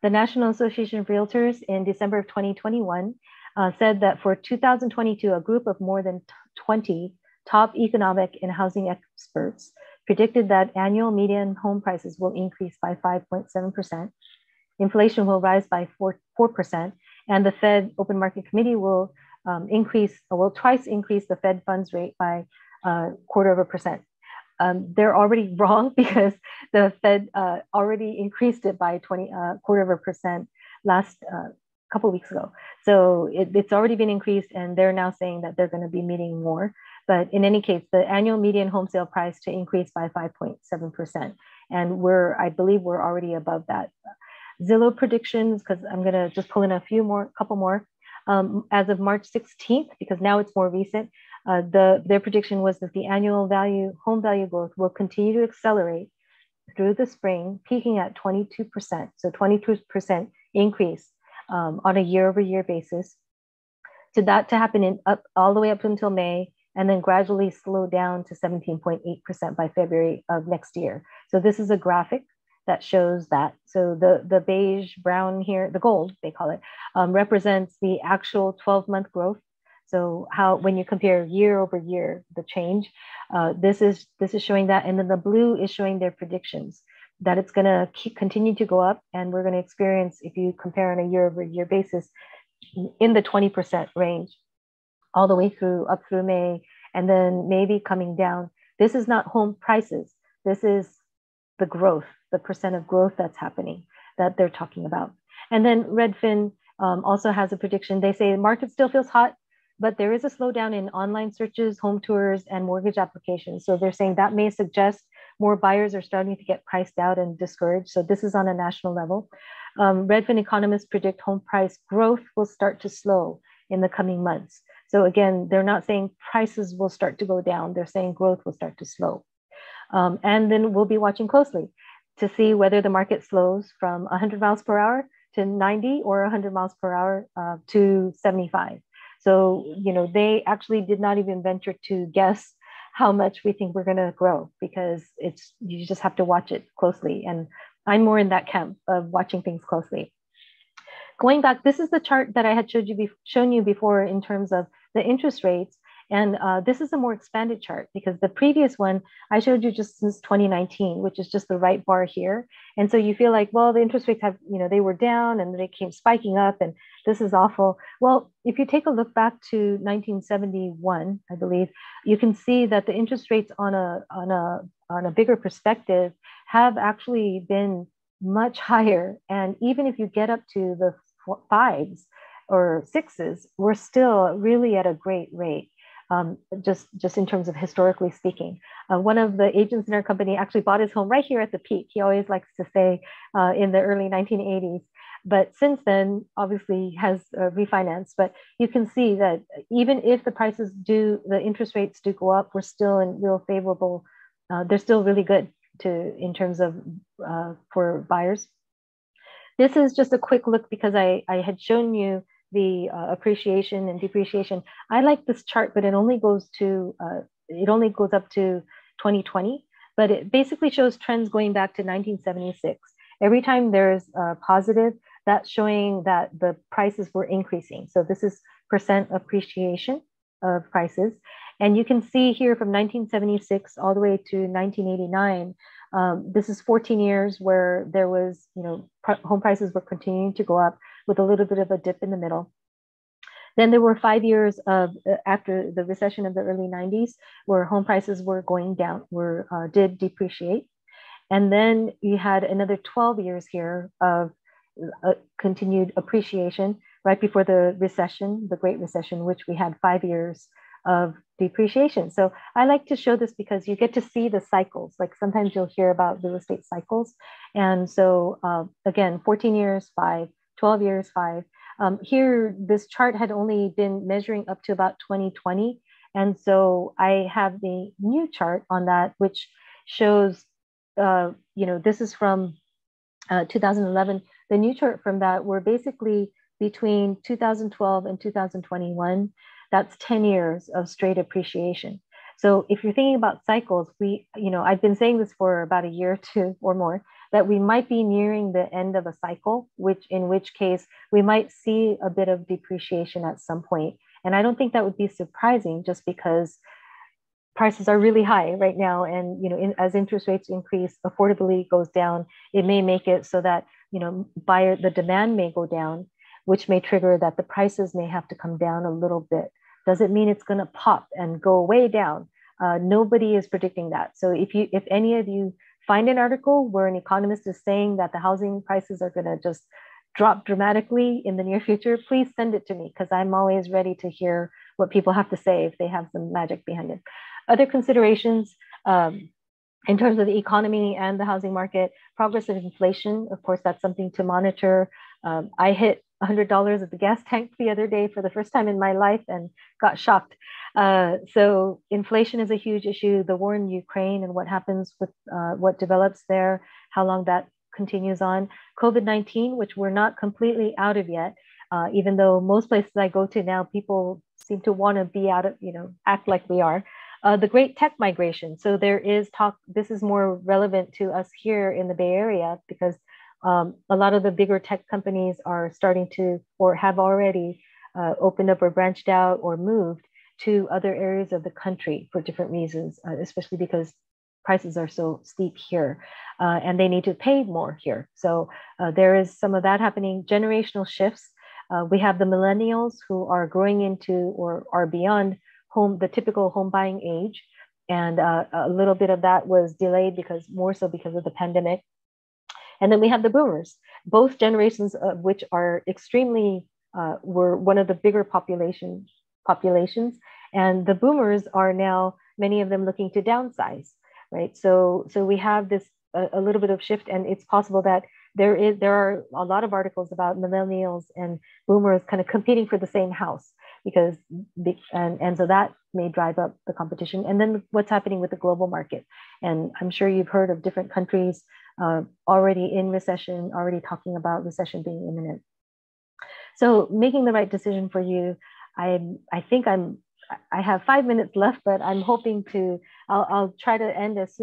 The National Association of Realtors in December of 2021 said that for 2022, a group of more than 20 top economic and housing experts predicted that annual median home prices will increase by 5.7%. Inflation will rise by 4%, and the Fed Open Market Committee will twice increase the Fed funds rate by 0.25%. They're already wrong because the Fed already increased it by 0.25% last couple of weeks ago. So it's already been increased, and they're now saying that they're going to be meeting more. But in any case, the annual median home sale price to increase by 5.7%. And I believe we're already above that. Zillow predictions, because I'm going to just pull in couple more. As of March 16th, because now it's more recent, their prediction was that the annual home value growth will continue to accelerate through the spring, peaking at 22%. So 22% increase on a year-over-year basis. To happen all the way up until May, and then gradually slow down to 17.8% by February of next year. So this is a graphic that shows that. So the beige brown here, the gold, they call it, represents the actual 12-month growth. So when you compare year over year, the change, this is showing that. And then the blue is showing their predictions that it's going to continue to go up. And we're going to experience, if you compare on a year over year basis, in the 20% range, all the way up through May, and then maybe coming down. This is not home prices. This is the growth, the percent of growth that's happening that they're talking about. And then Redfin also has a prediction. They say the market still feels hot, but there is a slowdown in online searches, home tours, and mortgage applications. So they're saying that may suggest more buyers are starting to get priced out and discouraged. So this is on a national level. Redfin economists predict home price growth will start to slow in the coming months. So again, they're not saying prices will start to go down. They're saying growth will start to slow. And then we'll be watching closely to see whether the market slows from 100 miles per hour to 90 or 100 miles per hour to 75. So, they actually did not even venture to guess how much we think we're going to grow, because you just have to watch it closely. And I'm more in that camp of watching things closely. Going back, this is the chart that I had shown you before in terms of the interest rates. And this is a more expanded chart, because the previous one I showed you just since 2019, which is just the right bar here. And so you feel like, well, the interest rates have, they were down and they came spiking up, and this is awful. Well, if you take a look back to 1971, I believe, you can see that the interest rates on a bigger perspective have actually been much higher. And even if you get up to the 5s or 6s, we're still really at a great rate. Just in terms of historically speaking. One of the agents in our company actually bought his home right here at the peak. He always likes to say in the early 1980s. But since then, obviously has refinanced. But you can see that even if the interest rates do go up, we're still in real favorable. They're still really good in terms of for buyers. This is just a quick look, because I had shown you the appreciation and depreciation. I like this chart, but it only goes up to 2020, but it basically shows trends going back to 1976. Every time there's a positive, that's showing that the prices were increasing. So this is percent appreciation of prices. And you can see here from 1976 all the way to 1989, this is 14 years where there was, home prices were continuing to go up with a little bit of a dip in the middle. Then there were 5 years after the recession of the early 90s where home prices were going down, did depreciate. And then you had another 12 years here of continued appreciation right before the recession, the Great Recession, which we had 5 years of depreciation. So I like to show this because you get to see the cycles. Like sometimes you'll hear about real estate cycles. And so again, 14 years, 5, 12 years, 5. Here, this chart had only been measuring up to about 2020. And so I have the new chart on that, which shows, this is from 2011. The new chart from that were basically between 2012 and 2021. That's 10 years of straight appreciation. So if you're thinking about cycles, I've been saying this for about a year or two or more, that we might be nearing the end of a cycle, in which case we might see a bit of depreciation at some point. And I don't think that would be surprising, just because prices are really high right now, and as interest rates increase, affordability goes down. It may make it so that the demand may go down, which may trigger that the prices may have to come down a little bit. Doesn't mean it's going to pop and go way down. Nobody is predicting that. So if any of you find an article where an economist is saying that the housing prices are going to just drop dramatically in the near future, please send it to me, because I'm always ready to hear what people have to say if they have some magic behind it. Other considerations in terms of the economy and the housing market: progress of inflation. Of course, that's something to monitor. I hit $100 at the gas tank the other day for the first time in my life and got shocked. So inflation is a huge issue. The war in Ukraine and what happens with what develops there, how long that continues on. COVID-19, which we're not completely out of yet, even though most places I go to now, people seem to want to be out of, act like we are. The great tech migration. So there is talk, this is more relevant to us here in the Bay Area, because a lot of the bigger tech companies are starting to, or have already opened up or branched out or moved to other areas of the country for different reasons, especially because prices are so steep here and they need to pay more here. So there is some of that happening. Generational shifts. We have the millennials who are growing into or are beyond the typical home buying age. And a little bit of that was delayed more so because of the pandemic. And then we have the boomers, both generations of which are extremely, were one of the bigger populations. And the boomers are now, many of them looking to downsize, right? So we have this, a little bit of shift, and it's possible that there are a lot of articles about millennials and boomers kind of competing for the same house, because, and so that may drive up the competition. And then what's happening with the global market. And I'm sure you've heard of different countries already in recession, already talking about recession being imminent. So making the right decision for you. I have 5 minutes left, but I'm hoping I'll try to end as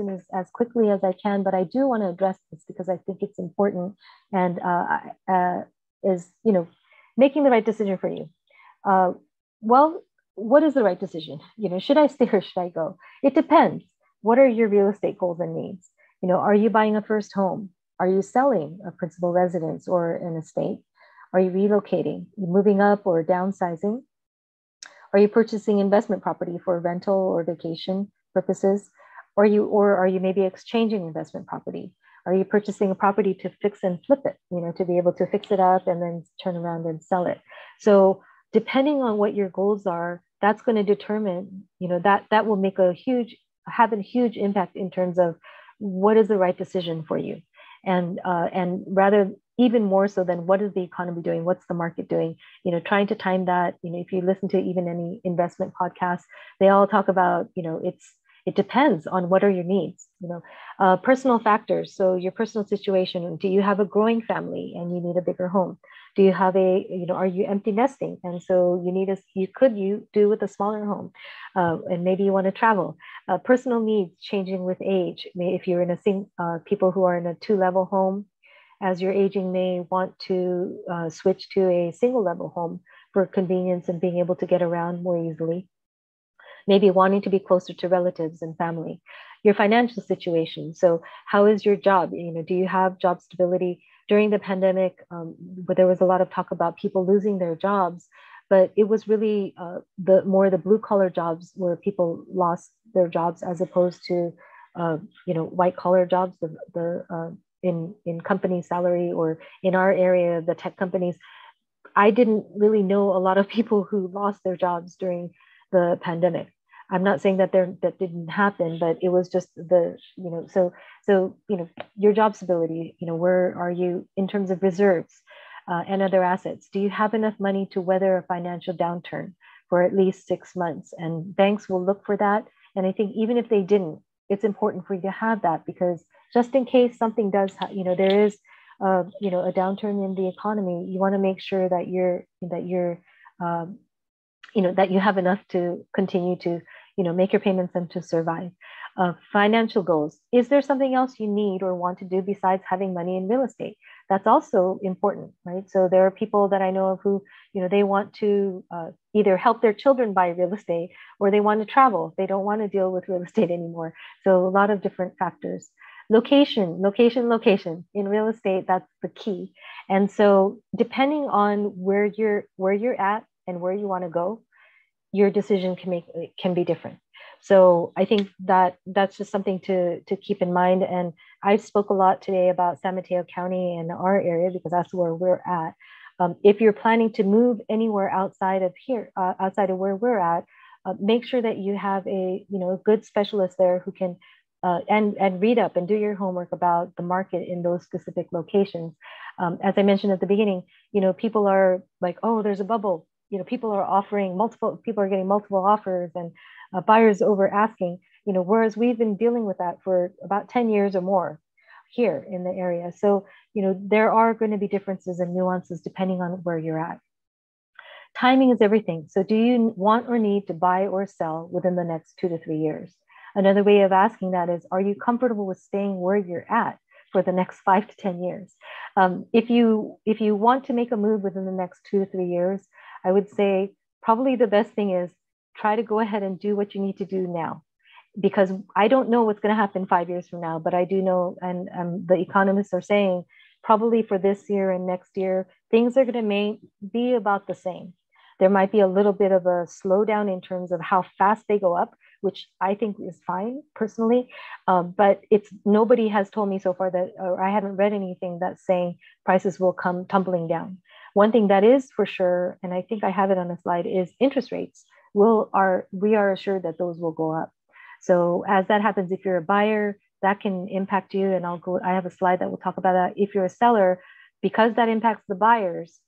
quickly as I can, but I do want to address this because I think it's important, and is, making the right decision for you. Well, what is the right decision? Should I stay or should I go? It depends. What are your real estate goals and needs? Are you buying a first home? Are you selling a principal residence or an estate? Are you relocating? Are you moving up or downsizing? Are you purchasing investment property for rental or vacation purposes? Or are you maybe exchanging investment property? Are you purchasing a property to fix and flip it, to be able to fix it up and then turn around and sell it? So depending on what your goals are, that's going to determine, that will have a huge impact in terms of what is the right decision for you. And rather, even more so than what is the economy doing, what's the market doing, trying to time that. If you listen to even any investment podcasts, they all talk about, it depends on what are your needs, personal factors. So your personal situation, do you have a growing family and you need a bigger home? Do you have are you empty nesting? And so you do with a smaller home, and maybe you want to travel. Personal needs changing with age. If you're in people who are in a 2-level home, as you're aging, may want to switch to a single-level home for convenience and being able to get around more easily. Maybe wanting to be closer to relatives and family. Your financial situation. So how is your job? Do you have job stability? During the pandemic, where there was a lot of talk about people losing their jobs, but it was really the blue-collar jobs where people lost their jobs, as opposed to white-collar jobs, in company salary, or in our area, the tech companies. I didn't really know a lot of people who lost their jobs during the pandemic. I'm not saying that didn't happen, but it was just your job stability, where are you in terms of reserves and other assets? Do you have enough money to weather a financial downturn for at least 6 months? And banks will look for that. And I think even if they didn't, it's important for you to have that, because just in case something does, there is, a downturn in the economy, you want to make sure that that you have enough to continue to, make your payments and to survive. Financial goals. Is there something else you need or want to do besides having money in real estate? That's also important, right? So there are people that I know of who, they want to either help their children buy real estate, or they want to travel. They don't want to deal with real estate anymore. So a lot of different factors. Location, location, location. In real estate, that's the key. And so depending on where you're at and where you want to go, your decision can be different. So I think that that's just something to keep in mind. And I spoke a lot today about San Mateo County and our area because that's where we're at. If you're planning to move anywhere outside of here, outside of where we're at, make sure that you have a good specialist there who can and read up and do your homework about the market in those specific locations. As I mentioned at the beginning, people are like, oh, there's a bubble. People are getting multiple offers, and buyers over asking, whereas we've been dealing with that for about 10 years or more here in the area. So, there are going to be differences and nuances depending on where you're at. Timing is everything. So do you want or need to buy or sell within the next 2 to 3 years? Another way of asking that is, are you comfortable with staying where you're at for the next 5 to 10 years? If you want to make a move within the next 2 to 3 years, I would say probably the best thing is try to go ahead and do what you need to do now, because I don't know what's going to happen 5 years from now, but I do know, and the economists are saying probably for this year and next year, things are going to be about the same. There might be a little bit of a slowdown in terms of how fast they go up, which I think is fine personally. But nobody has told me so far that, or I haven't read anything that's saying prices will come tumbling down. One thing that is for sure, and I think I have it on a slide, is interest rates. We are assured that those will go up. So as that happens, if you're a buyer, that can impact you. And I have a slide that will talk about that. If you're a seller, because that impacts the buyers,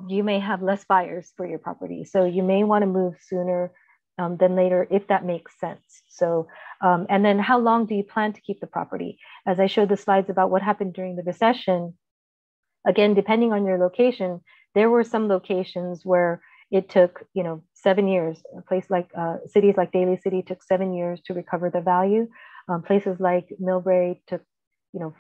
you may have less buyers for your property. So you may want to move sooner than later, if that makes sense. So, and then how long do you plan to keep the property? As I showed the slides about what happened during the recession, again, depending on your location, there were some locations where it took, 7 years. A place like cities like Daly City took 7 years to recover the value. Places like Millbrae took,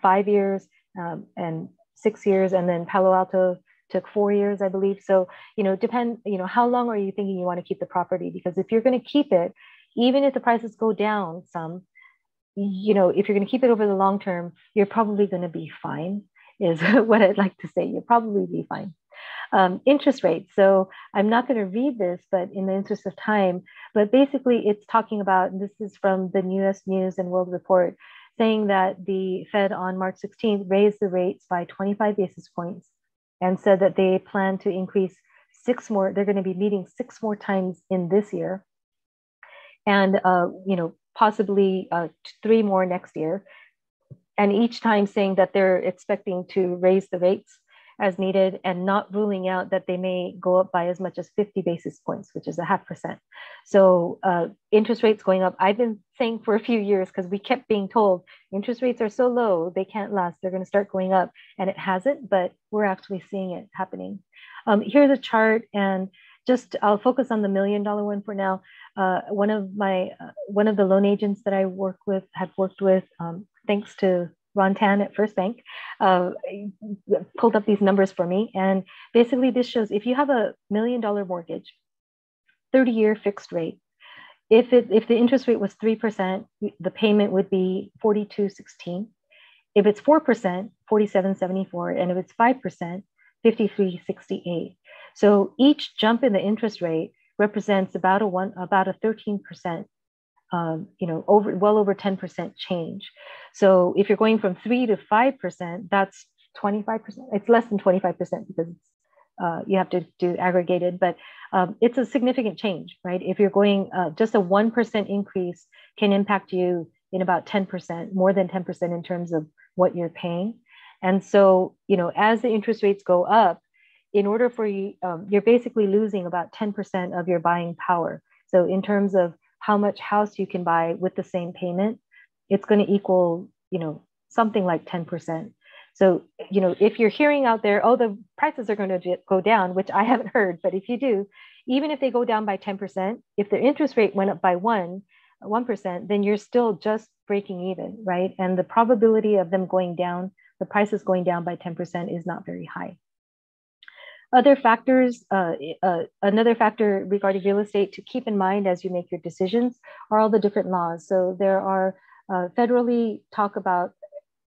5 years and 6 years, and then Palo Alto took 4 years, I believe. So, how long are you thinking you want to keep the property? Because if you're going to keep it, even if the prices go down some, if you're going to keep it over the long term, you're probably going to be fine, is what I'd like to say. You'll probably be fine. Interest rates. So I'm not going to read this, but in the interest of time, but basically it's talking about, and this is from the US News and World Report, saying that the Fed on March 16th raised the rates by 25 basis points and said that they plan to increase 6 more. They're going to be meeting 6 more times in this year, and possibly 3 more next year. And each time saying that they're expecting to raise the rates as needed, and not ruling out that they may go up by as much as 50 basis points, which is 0.5%. So interest rates going up, I've been saying for a few years, because we kept being told interest rates are so low, they can't last, they're going to start going up, and it hasn't, but we're actually seeing it happening. Here's a chart, and I'll focus on the $1 million one for now. One of the loan agents that I worked with, thanks to Ron Tan at First Bank, pulled up these numbers for me. And basically this shows if you have a $1 million mortgage, 30-year fixed rate, if the interest rate was 3%, the payment would be $42.16. If it's 4%, $47.74. And if it's 5%, $53.68. So each jump in the interest rate represents about a 13%, well over 10% change. So if you're going from 3 to 5%, that's 25%. It's less than 25% because you have to do aggregated, but it's a significant change, right? If you're going, just a 1% increase can impact you in about 10%, more than 10% in terms of what you're paying. And so, as the interest rates go up, in order for you, you're basically losing about 10% of your buying power. So in terms of how much house you can buy with the same payment, it's going to equal, something like 10%. So, if you're hearing out there, oh, the prices are going to go down, which I haven't heard, but if you do, even if they go down by 10%, if the interest rate went up by 1, 1%, then you're still just breaking even, right? And the probability of them going down, the prices going down by 10% is not very high. Other factors, another factor regarding real estate to keep in mind as you make your decisions are all the different laws. So there are federally talk about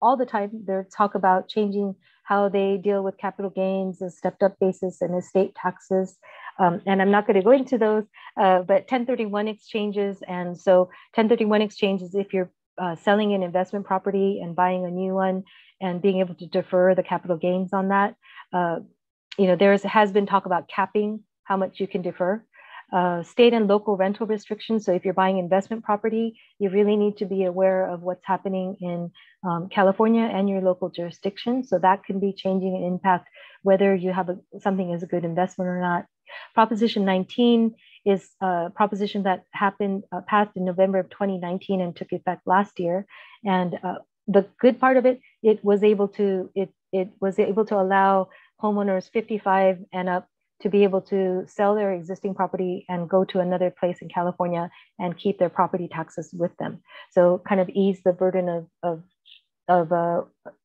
all the time, they talk about changing how they deal with capital gains and stepped up basis and estate taxes. And I'm not going to go into those, but 1031 exchanges. And so 1031 exchanges, if you're selling an investment property and buying a new one and being able to defer the capital gains on that, there has been talk about capping how much you can defer. State and local rental restrictions. So if you're buying investment property, you really need to be aware of what's happening in California and your local jurisdiction. So that can be changing and impact whether you have something as a good investment or not. Proposition 19 is a proposition that happened, passed in November of 2019 and took effect last year. And the good part of it, it was able to allow homeowners 55 and up to be able to sell their existing property and go to another place in California and keep their property taxes with them. So kind of ease the burden of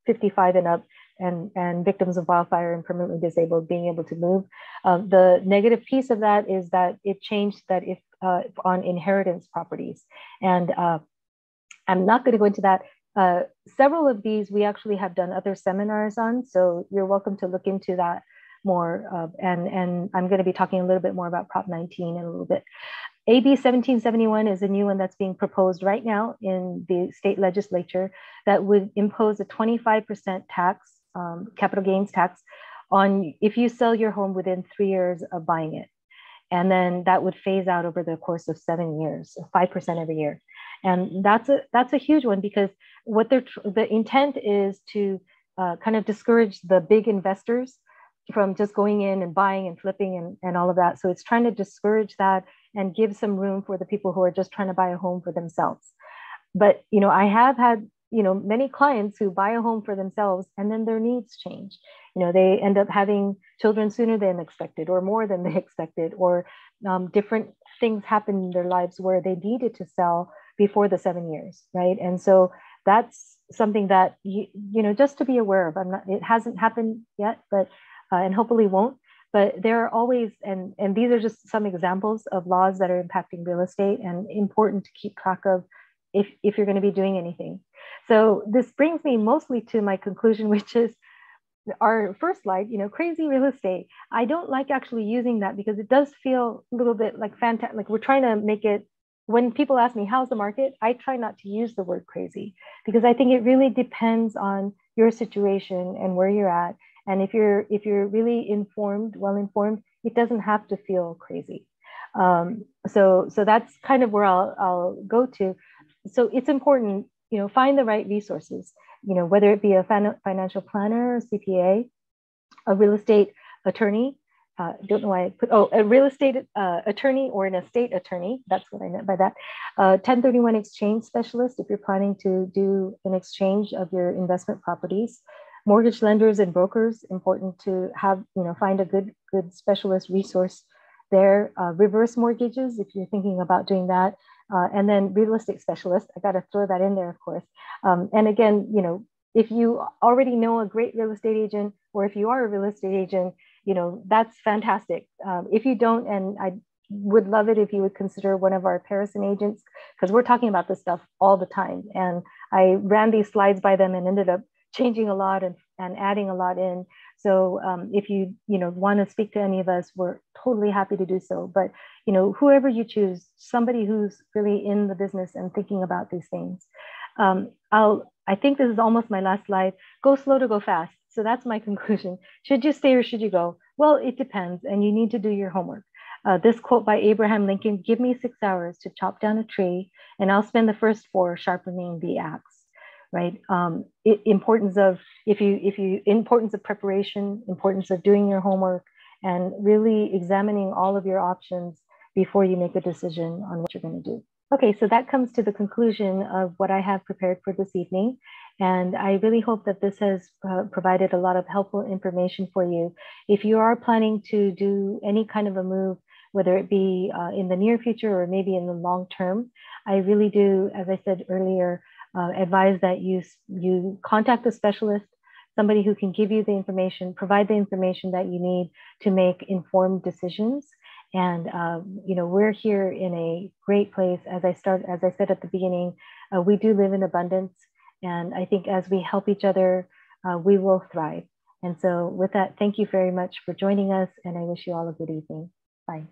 55 and up and victims of wildfire and permanently disabled being able to move. The negative piece of that is that it changed that if on inheritance properties. And I'm not going to go into that. Several of these we actually have done other seminars on, so you're welcome to look into that more. And I'm going to be talking a little bit more about Prop 19 in a little bit. AB 1771 is a new one that's being proposed right now in the state legislature that would impose a 25% tax, capital gains tax, on if you sell your home within 3 years of buying it. And then that would phase out over the course of 7 years, 5% every year. And that's a huge one because what the intent is to kind of discourage the big investors from just going in and buying and flipping and all of that. So it's trying to discourage that and give some room for the people who are just trying to buy a home for themselves. But, I have had, many clients who buy a home for themselves and then their needs change. They end up having children sooner than expected or more than they expected, or different things happen in their lives where they needed to sell before the 7 years, right? And so that's something that, just to be aware of. It hasn't happened yet, but and hopefully won't. But there are always, and these are just some examples of laws that are impacting real estate and important to keep track of if you're going to be doing anything. So this brings me mostly to my conclusion, which is our first slide, crazy real estate. I don't like actually using that because it does feel a little bit like fantastic. Like we're trying to make it, when people ask me, how's the market? I try not to use the word crazy because I think it really depends on your situation and where you're at. And if you're really informed, well-informed, it doesn't have to feel crazy. So that's kind of where I'll go to. So it's important, find the right resources, whether it be a financial planner, a CPA, a real estate attorney. Don't know why I put, a real estate attorney or an estate attorney. That's what I meant by that. 1031 exchange specialist, if you're planning to do an exchange of your investment properties. Mortgage lenders and brokers, important to have, find a good specialist resource there. Reverse mortgages, if you're thinking about doing that. And then real estate specialist, I got to throw that in there, of course. And again, if you already know a great real estate agent, or if you are a real estate agent, that's fantastic. If you don't, and I would love it if you would consider one of our Perisson agents, because we're talking about this stuff all the time. And I ran these slides by them and ended up changing a lot and adding a lot in. So if you want to speak to any of us, we're totally happy to do so. But whoever you choose, somebody who's really in the business and thinking about these things. I think this is almost my last slide. Go slow to go fast. So that's my conclusion. Should you stay or should you go? Well, it depends, and you need to do your homework. This quote by Abraham Lincoln: "Give me 6 hours to chop down a tree, and I'll spend the first 4 sharpening the axe." Right? Importance of importance of preparation, importance of doing your homework, and really examining all of your options before you make a decision on what you're going to do. Okay, so that comes to the conclusion of what I have prepared for this evening. And I really hope that this has provided a lot of helpful information for you. If you are planning to do any kind of a move, whether it be in the near future or maybe in the long term, I really do, as I said earlier, advise that you contact a specialist, somebody who can give you the information, provide the information that you need to make informed decisions. And we're here in a great place. As I said at the beginning, we do live in abundance, and I think as we help each other, we will thrive. And so, with that, thank you very much for joining us, and I wish you all a good evening. Bye.